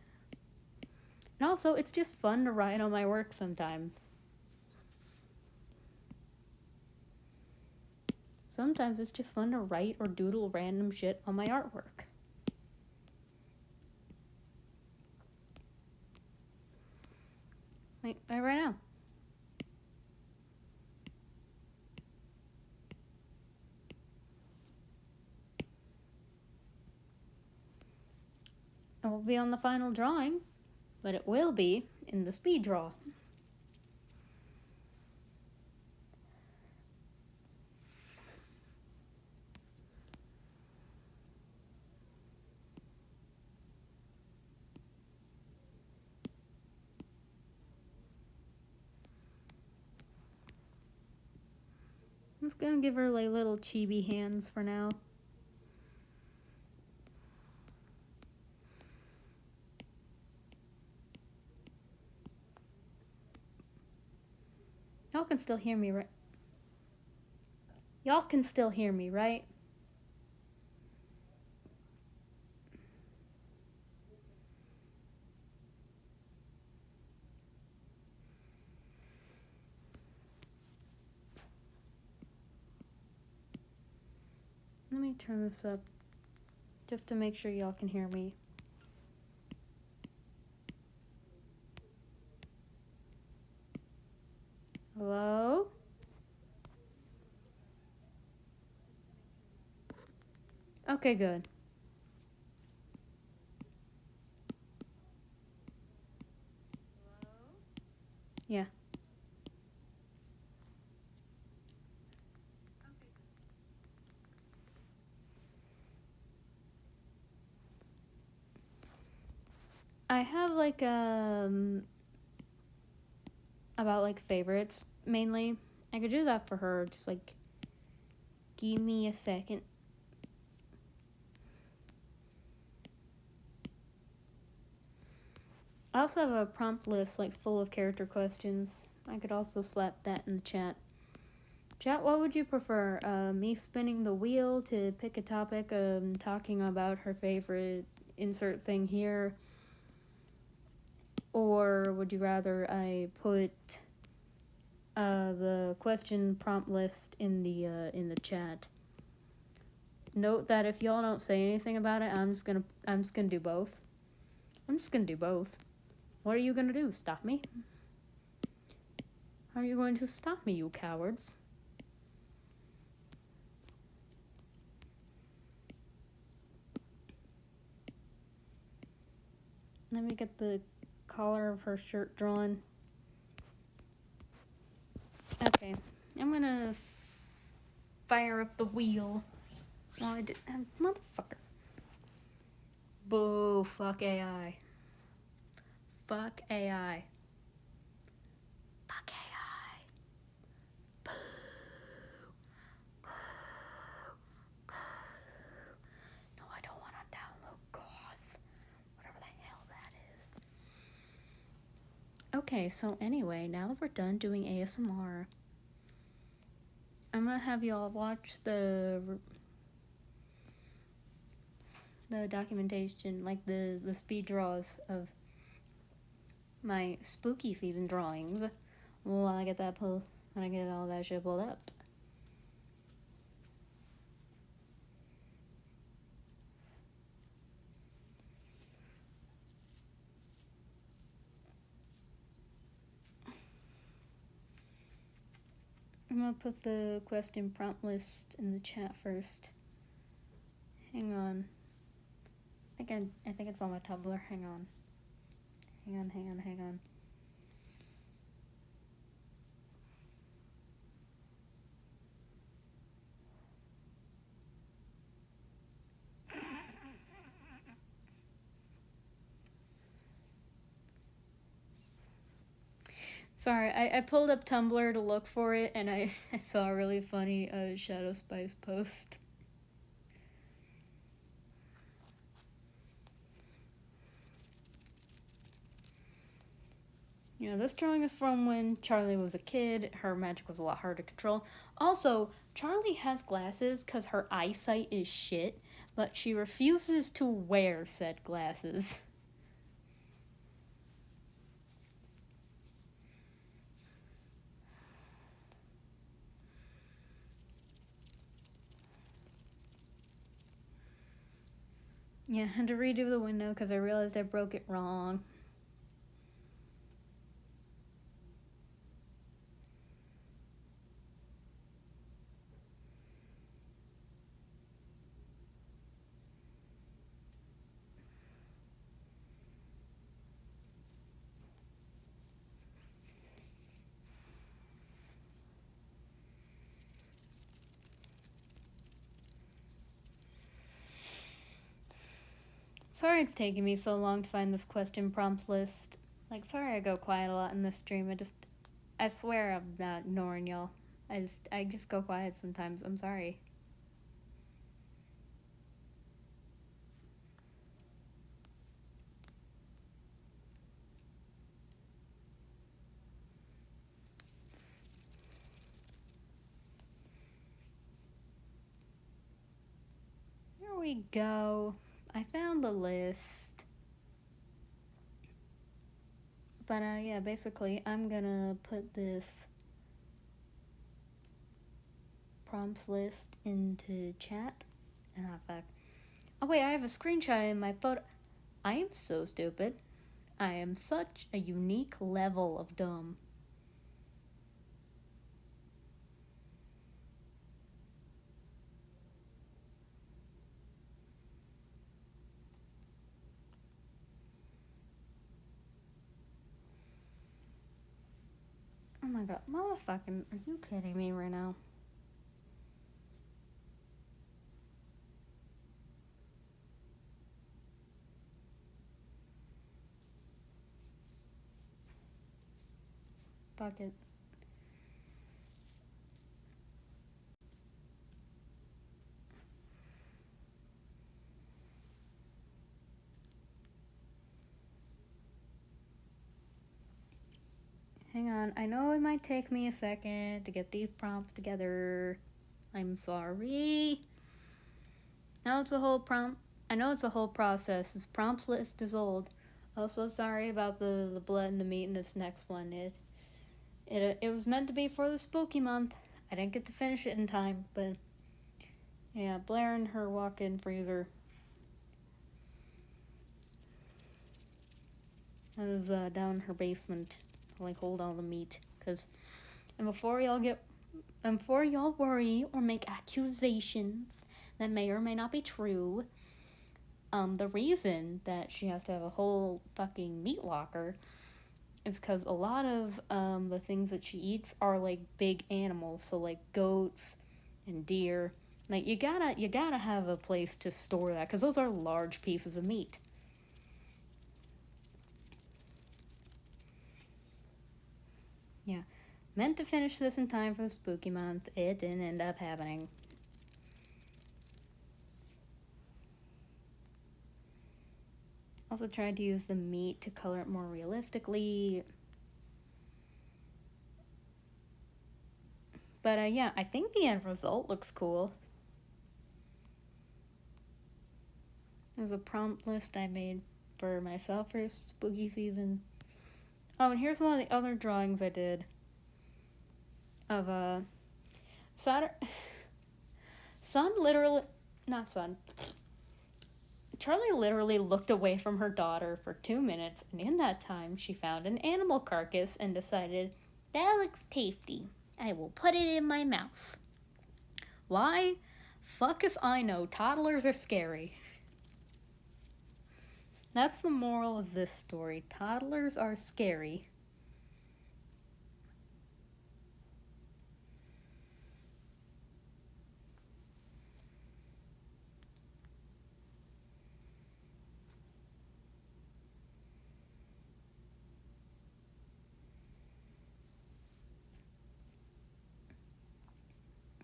And also, it's just fun to write on my work sometimes. Sometimes it's just fun to write or doodle random shit on my artwork. Right now. It won't be on the final drawing, but it will be in the speed draw. I'm just gonna give her little chibi hands for now. Y'all can still hear me, right? Y'all can still hear me, right? me turn this up just to make sure y'all can hear me. Hello? Okay, good. Yeah. I have like about like favorites mainly. I could do that for her. Just like give me a second. I also have a prompt list like full of character questions. I could also slap that in the chat. Chat, what would you prefer? Me spinning the wheel to pick a topic, talking about her favorite insert thing here, or would you rather I put the question prompt list in the chat? Note that if y'all don't say anything about it, I'm just gonna do both. I'm just gonna do both. What are you gonna do? Stop me? How are you going to stop me, you cowards? Let me get the collar of her shirt drawn. Okay, I'm gonna fire up the wheel. Well, I did, motherfucker. Boo! Fuck AI. Fuck AI. Fuck AI. Boo! Boo! Boo! No, I don't want to download Goth. Whatever the hell that is. Okay, so anyway, now that we're done doing ASMR, I'm gonna have y'all watch the documentation, like the speed draws of my spooky season drawings. When I get all that shit pulled up. I'm gonna put the question prompt list in the chat first. Hang on. I think it's on my Tumblr. Hang on. Sorry, I pulled up Tumblr to look for it, and I saw a really funny Shadow Spice post. This drawing is from when Charlie was a kid. Her magic was a lot harder to control. Also, Charlie has glasses because her eyesight is shit, but she refuses to wear said glasses. Yeah, I had to redo the window because I realized I broke it wrong. Sorry it's taking me so long to find this question prompts list. Like, sorry I go quiet a lot in this stream. I swear I'm not ignoring y'all. I just go quiet sometimes. I'm sorry. Here we go. I found the list. But yeah, basically I'm gonna put this prompts list into chat. Ah, fuck. Oh, wait, I have a screenshot in my photo. I am so stupid. I am such a unique level of dumb. Oh my god, motherfucking, are you kidding me right now? Fuck it. Hang on, I know it might take me a second to get these prompts together. I'm sorry. Now it's a whole prompt. I know it's a whole process. This prompts list is old. Also, sorry about the blood and the meat in this next one. It was meant to be for the spooky month. I didn't get to finish it in time, but yeah, Blair and her walk-in freezer. I was down in her basement, like hold all the meat, and before y'all worry or make accusations that may or may not be true, the reason that she has to have a whole fucking meat locker is because a lot of the things that she eats are like big animals, so like goats and deer. Like you gotta have a place to store that because those are large pieces of meat. Yeah, meant to finish this in time for the spooky month. It didn't end up happening. Also tried to use the meat to color it more realistically. But yeah, I think the end result looks cool. There's a prompt list I made for myself for spooky season. Oh, and here's one of the other drawings I did of Charlie literally looked away from her daughter for 2 minutes, and in that time she found an animal carcass and decided, that looks tasty. I will put it in my mouth. Why? Fuck if I know. Toddlers are scary. That's the moral of this story. Toddlers are scary.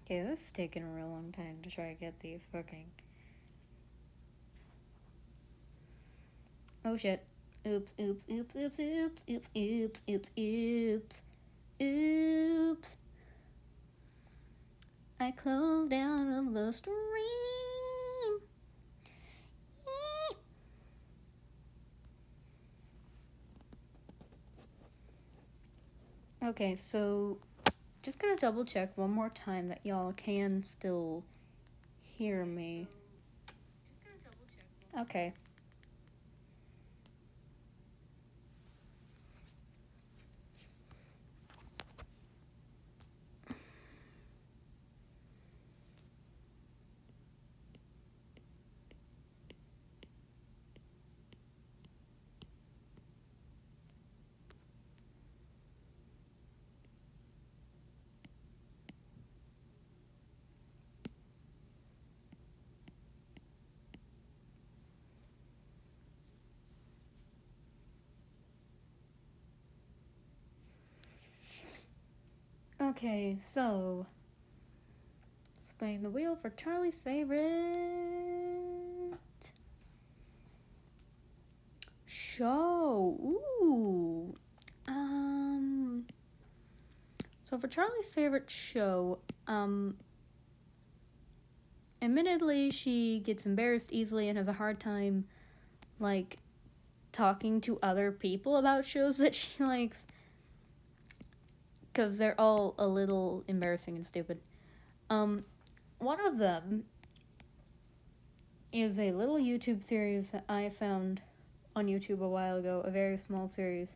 Okay, this is taking a real long time to try to get these fucking... Oh shit. Oops, oops, oops, oops, oops, oops, oops, oops, oops, oops. I closed down of the stream. Okay, so just gonna double check one more time that y'all can still hear me. Okay. Okay, so spinning the wheel for Charlie's favorite show. Ooh. So for Charlie's favorite show, admittedly she gets embarrassed easily and has a hard time like talking to other people about shows that she likes, because they're all a little embarrassing and stupid. One of them is a little YouTube series that I found on YouTube a while ago, a very small series.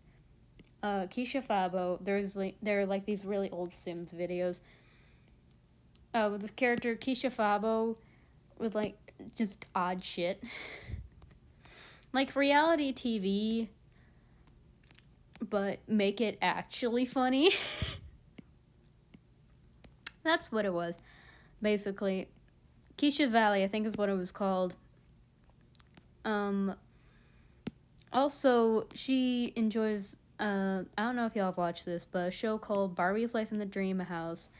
Keisha Fabo, there are like these really old Sims videos. With the character Keisha Fabo with like just odd shit. Like reality TV, but make it actually funny. That's what it was. Basically, Keisha Valley, I think is what it was called. Also, she enjoys, I don't know if y'all have watched this, but a show called Barbie's Life in the Dream House.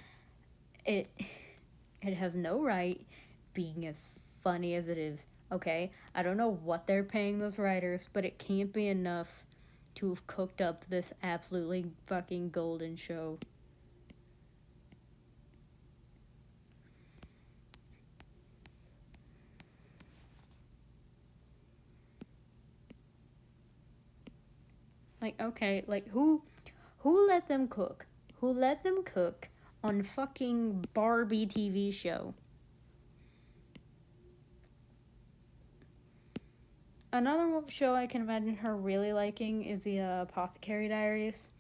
It has no right being as funny as it is, okay? I don't know what they're paying those writers, but it can't be enough to have cooked up this absolutely fucking golden show. Like, okay, like who let them cook? Who let them cook on fucking Barbie TV show? Another show I can imagine her really liking is the Apothecary Diaries.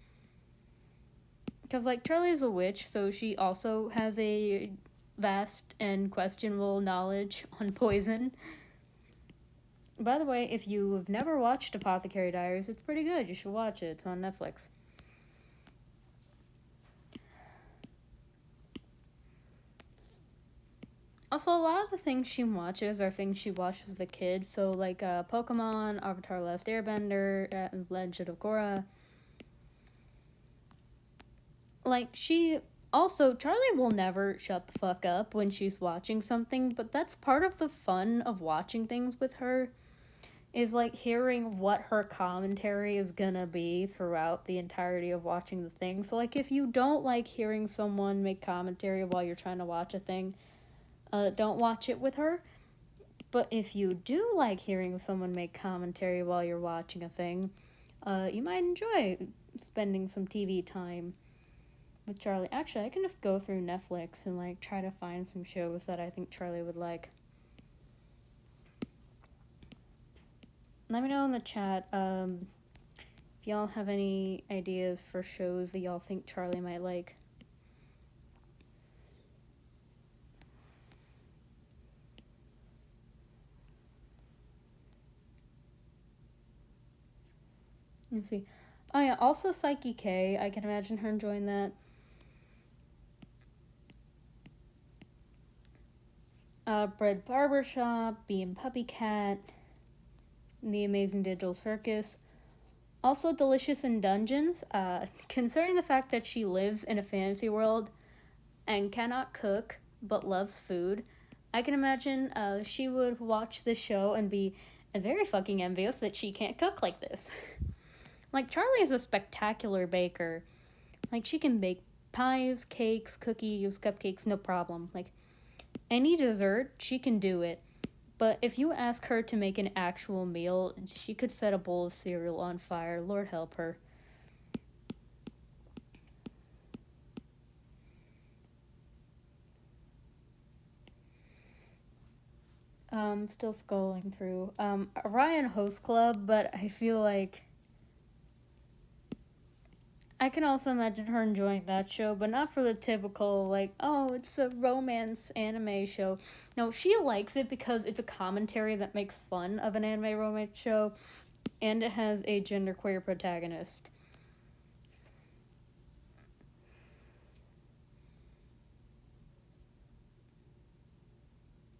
Because, like, Charlie's a witch, so she also has a vast and questionable knowledge on poison. By the way, if you have never watched Apothecary Diaries, it's pretty good. You should watch it. It's on Netflix. Also, a lot of the things she watches are things she watched as a kid. So, like Pokemon, Avatar: Last Airbender, and Legend of Korra. Like, she... Also, Charlie will never shut the fuck up when she's watching something, but that's part of the fun of watching things with her, is, like, hearing what her commentary is gonna be throughout the entirety of watching the thing. So, like, if you don't like hearing someone make commentary while you're trying to watch a thing, don't watch it with her. But if you do like hearing someone make commentary while you're watching a thing, you might enjoy spending some TV time with Charlie. Actually, I can just go through Netflix and like try to find some shows that I think Charlie would like. Let me know in the chat if y'all have any ideas for shows that y'all think Charlie might like. Let's see. Oh yeah, also Psyche K. I can imagine her enjoying that. Bread Barbershop, Bee and Puppy Cat, The Amazing Digital Circus. Also Delicious in Dungeons. Considering the fact that she lives in a fantasy world and cannot cook but loves food, I can imagine she would watch this show and be very fucking envious that she can't cook like this. Like, Charlie is a spectacular baker. Like, she can bake pies, cakes, cookies, cupcakes, no problem. Like, any dessert, she can do it. But if you ask her to make an actual meal, she could set a bowl of cereal on fire. Lord help her. Still scrolling through. Orion Host Club, but I feel like I can also imagine her enjoying that show, but not for the typical, like, oh, it's a romance anime show. No, she likes it because it's a commentary that makes fun of an anime romance show, and it has a genderqueer protagonist.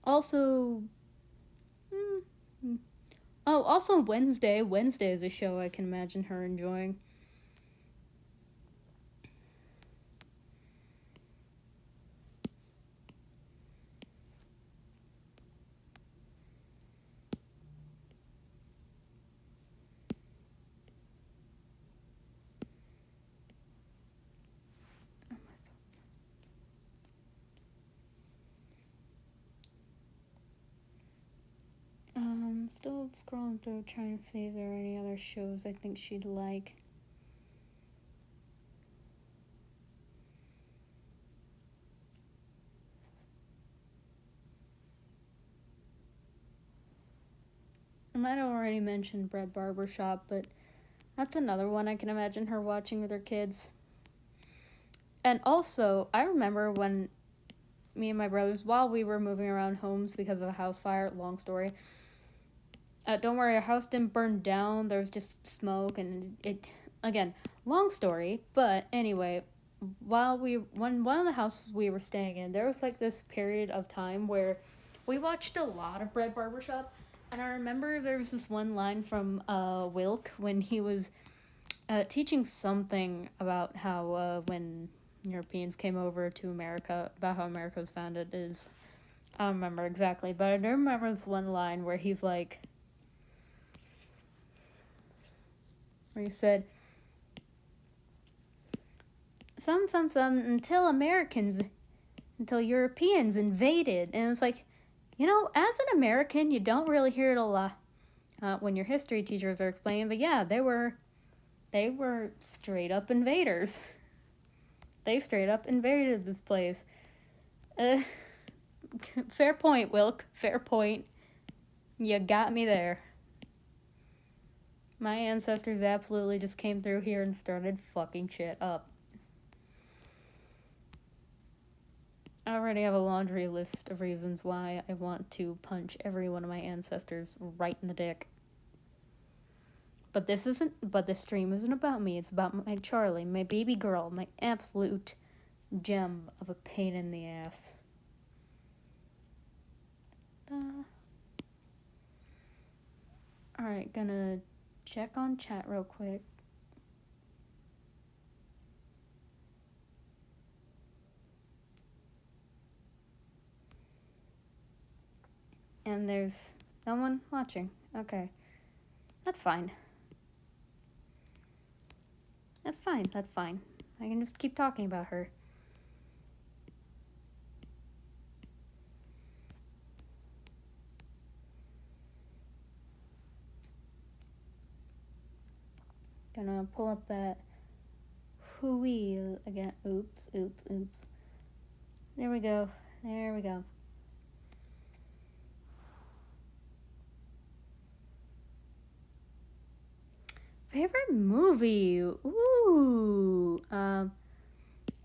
Also, also Wednesday. Wednesday is a show I can imagine her enjoying. Still scrolling through trying to see if there are any other shows I think she'd like. I'd already mentioned Bread Barbershop, but that's another one I can imagine her watching with her kids. And also, I remember when me and my brothers, while we were moving around homes because of a house fire, long story. Don't worry, our house didn't burn down. There was just smoke, and it again, long story. But anyway, when one of the houses we were staying in, there was like this period of time where we watched a lot of Bread Barbershop, and I remember there was this one line from Wilk when he was teaching something about how when Europeans came over to America, about how America was founded. Is I don't remember exactly, but I do remember this one line where he said, some, until Europeans invaded. And it's like, as an American, you don't really hear it a lot when your history teachers are explaining, but yeah, they were straight up invaders. They straight up invaded this place. Fair point, Wilk. Fair point. You got me there. My ancestors absolutely just came through here and started fucking shit up. I already have a laundry list of reasons why I want to punch every one of my ancestors right in the dick. But this stream isn't about me. It's about my Charlie, my baby girl, my absolute gem of a pain in the ass. Alright, gonna check on chat real quick. And there's no one watching. Okay. That's fine. That's fine. I can just keep talking about her. Gonna pull up that hooey again. Oops. There we go. Favorite movie? Ooh.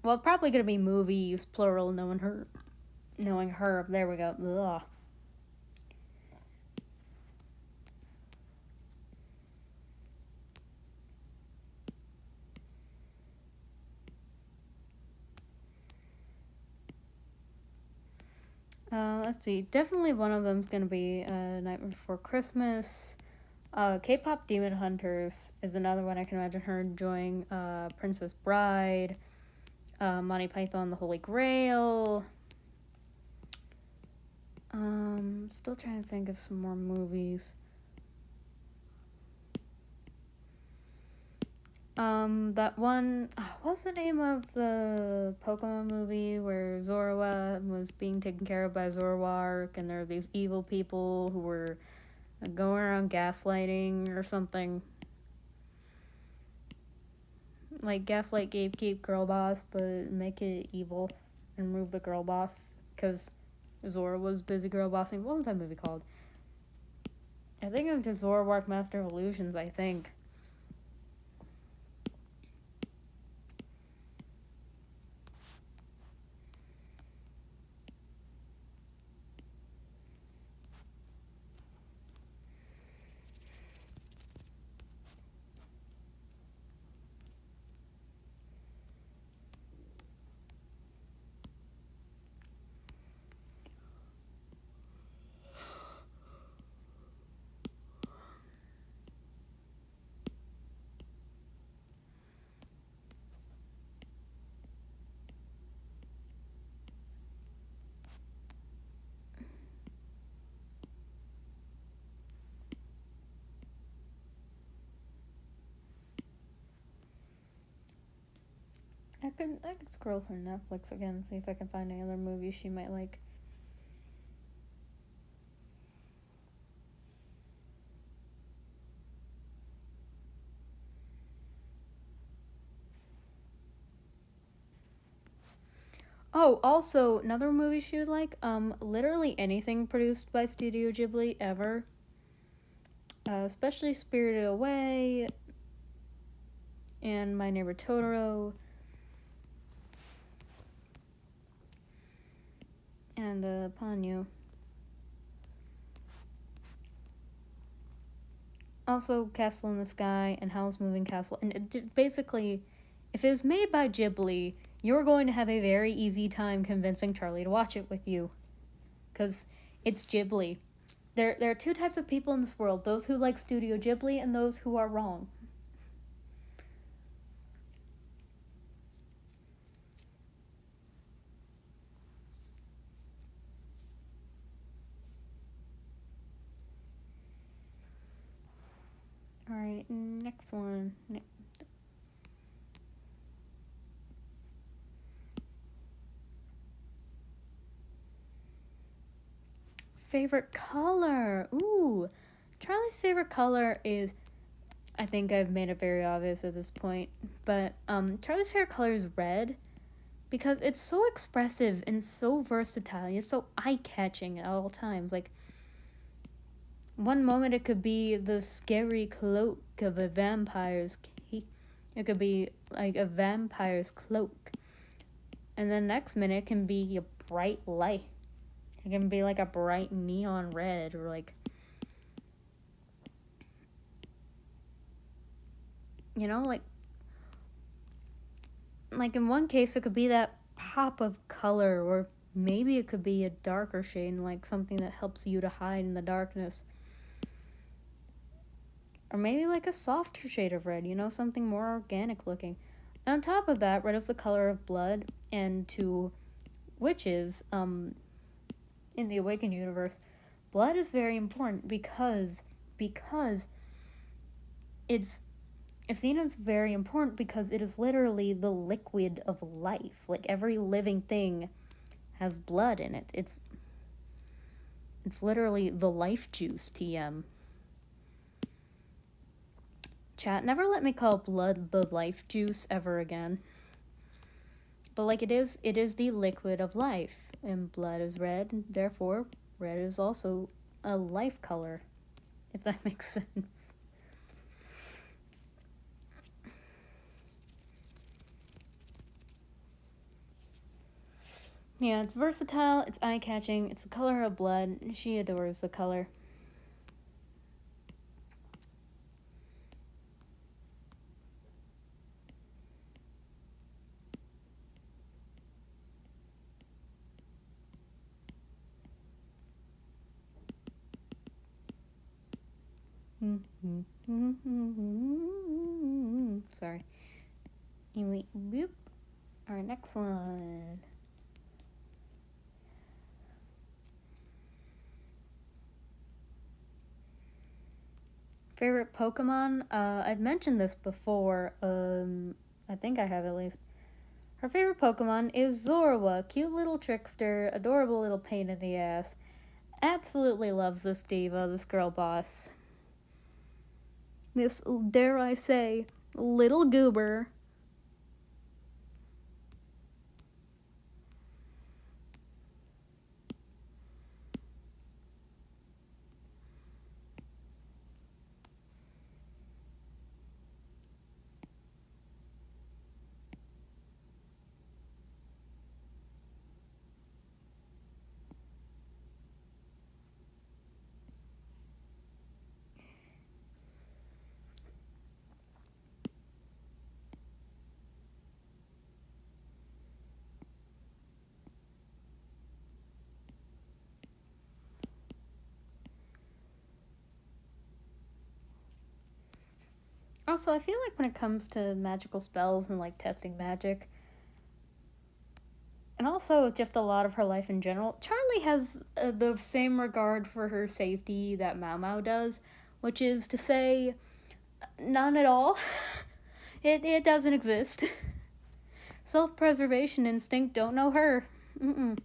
Well, probably gonna be movies, plural, knowing her. There we go. Ugh. Let's see. Definitely one of them's gonna be Nightmare Before Christmas. K-pop Demon Hunters is another one I can imagine her enjoying. Princess Bride. Monty Python, The Holy Grail. Still trying to think of some more movies. That one, what's the name of the Pokemon movie where Zorua was being taken care of by Zoroark, and there are these evil people who were going around gaslighting or something? Like, gaslight, gatekeep, girl boss, but make it evil and remove the girl boss, because Zora was busy girl bossing. What was that movie called? I think it was just Zoroark Master of Illusions, I think. I could scroll through Netflix again and see if I can find any other movies she might like. Oh, also, another movie she would like, literally anything produced by Studio Ghibli ever. especially Spirited Away and My Neighbor Totoro and Ponyo. Also, Castle in the Sky and Howl's Moving Castle. And basically, if it was made by Ghibli, you're going to have a very easy time convincing Charlie to watch it with you. Because it's Ghibli. There are two types of people in this world. Those who like Studio Ghibli and those who are wrong. Alright, next one. Favorite color. Ooh. Charlie's favorite color is, I think I've made it very obvious at this point, but Charlie's favorite color is red because it's so expressive and so versatile. It's so eye-catching at all times. Like, one moment it could be the scary cloak of a vampire's cape. It could be like a vampire's cloak. And then next minute it can be a bright light. It can be like a bright neon red or like, you know, like in one case it could be that pop of color, or maybe it could be a darker shade, like something that helps you to hide in the darkness. Or maybe like a softer shade of red, you know, something more organic looking. And on top of that, red is the color of blood, and to witches, in the Awakened universe, blood is very important because it's seen as very important because it is literally the liquid of life. Like, every living thing has blood in it. It's literally the life juice, TM. Chat, never let me call blood the life juice ever again. But like, it is the liquid of life, and blood is red, and therefore red is also a life color, if that makes sense. Yeah, it's versatile, it's eye-catching, it's the color of blood. She adores the color. Sorry. Anyway, boop. Our next one. Favorite Pokemon? I've mentioned this before. I think I have at least. Her favorite Pokemon is Zorua. Cute little trickster, adorable little pain in the ass. Absolutely loves this diva, this girl boss. This, dare I say, little goober. Also, I feel like when it comes to magical spells and like testing magic, and also just a lot of her life in general, Charlie has the same regard for her safety that Mau Mau does, which is to say, none at all. It doesn't exist. Self-preservation instinct don't know her. Mm-mm.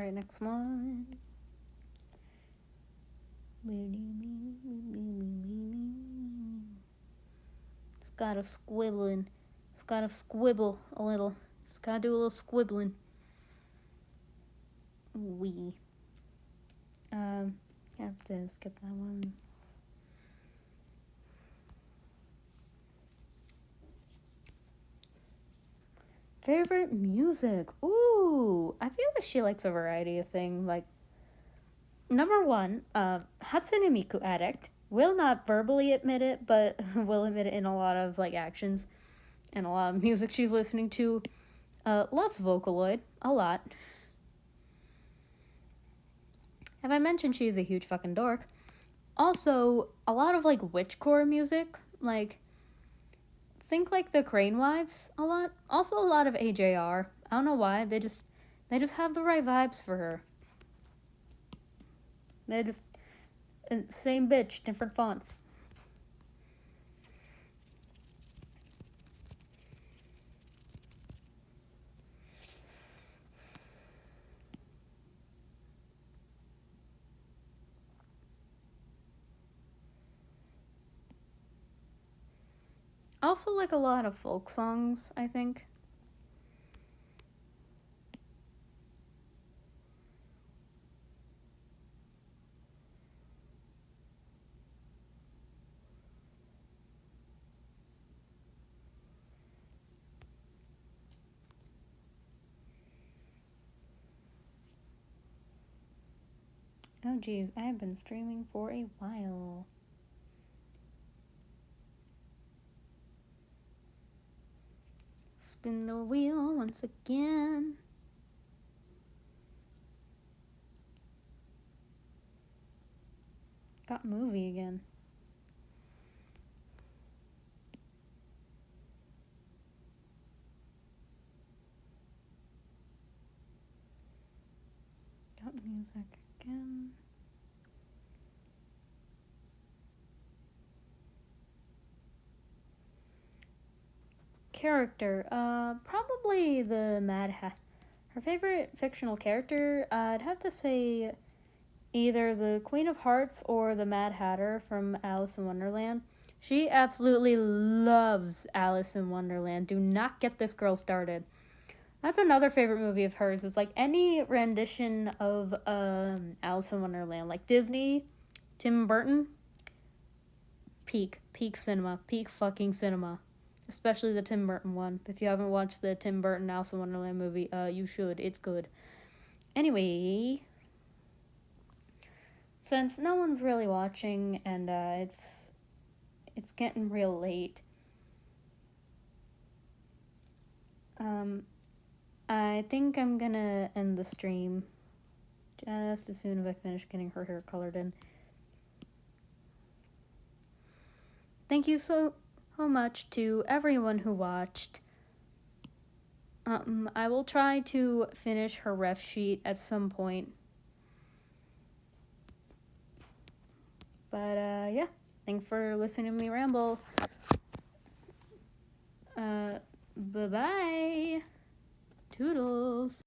Alright, next one. It's got a squibbling. It's got to squibble a little. It's got to do a little squibbling. We. I have to skip that one. Favorite music? Ooh, I feel like she likes a variety of things. Like, number one, Hatsune Miku addict. Will not verbally admit it, but will admit it in a lot of like actions and a lot of music she's listening to. Loves Vocaloid a lot. Have I mentioned she's a huge fucking dork? Also, a lot of like witchcore music, like think like the Crane Wives a lot. Also a lot of AJR. I don't know why. They just have the right vibes for her. They just same bitch, different fonts. Also like a lot of folk songs, I think. Oh geez, I have been streaming for a while. Spin the wheel once again. Got movie again. Got music again. Character, probably the Mad Hatter. Her favorite fictional character, I'd have to say either the Queen of Hearts or the Mad Hatter from Alice in Wonderland. She absolutely loves Alice in Wonderland. Do not get this girl started. That's another favorite movie of hers. Is like any rendition of Alice in Wonderland, like Disney, Tim Burton. Peak cinema, peak fucking cinema. Especially the Tim Burton one. If you haven't watched the Tim Burton Alice in Wonderland movie, you should. It's good. Anyway, since no one's really watching and it's getting real late, I think I'm gonna end the stream just as soon as I finish getting her hair colored in. Thank you so much to everyone who watched. I will try to finish her ref sheet at some point. But yeah, thanks for listening to me ramble. Bye-bye. Toodles.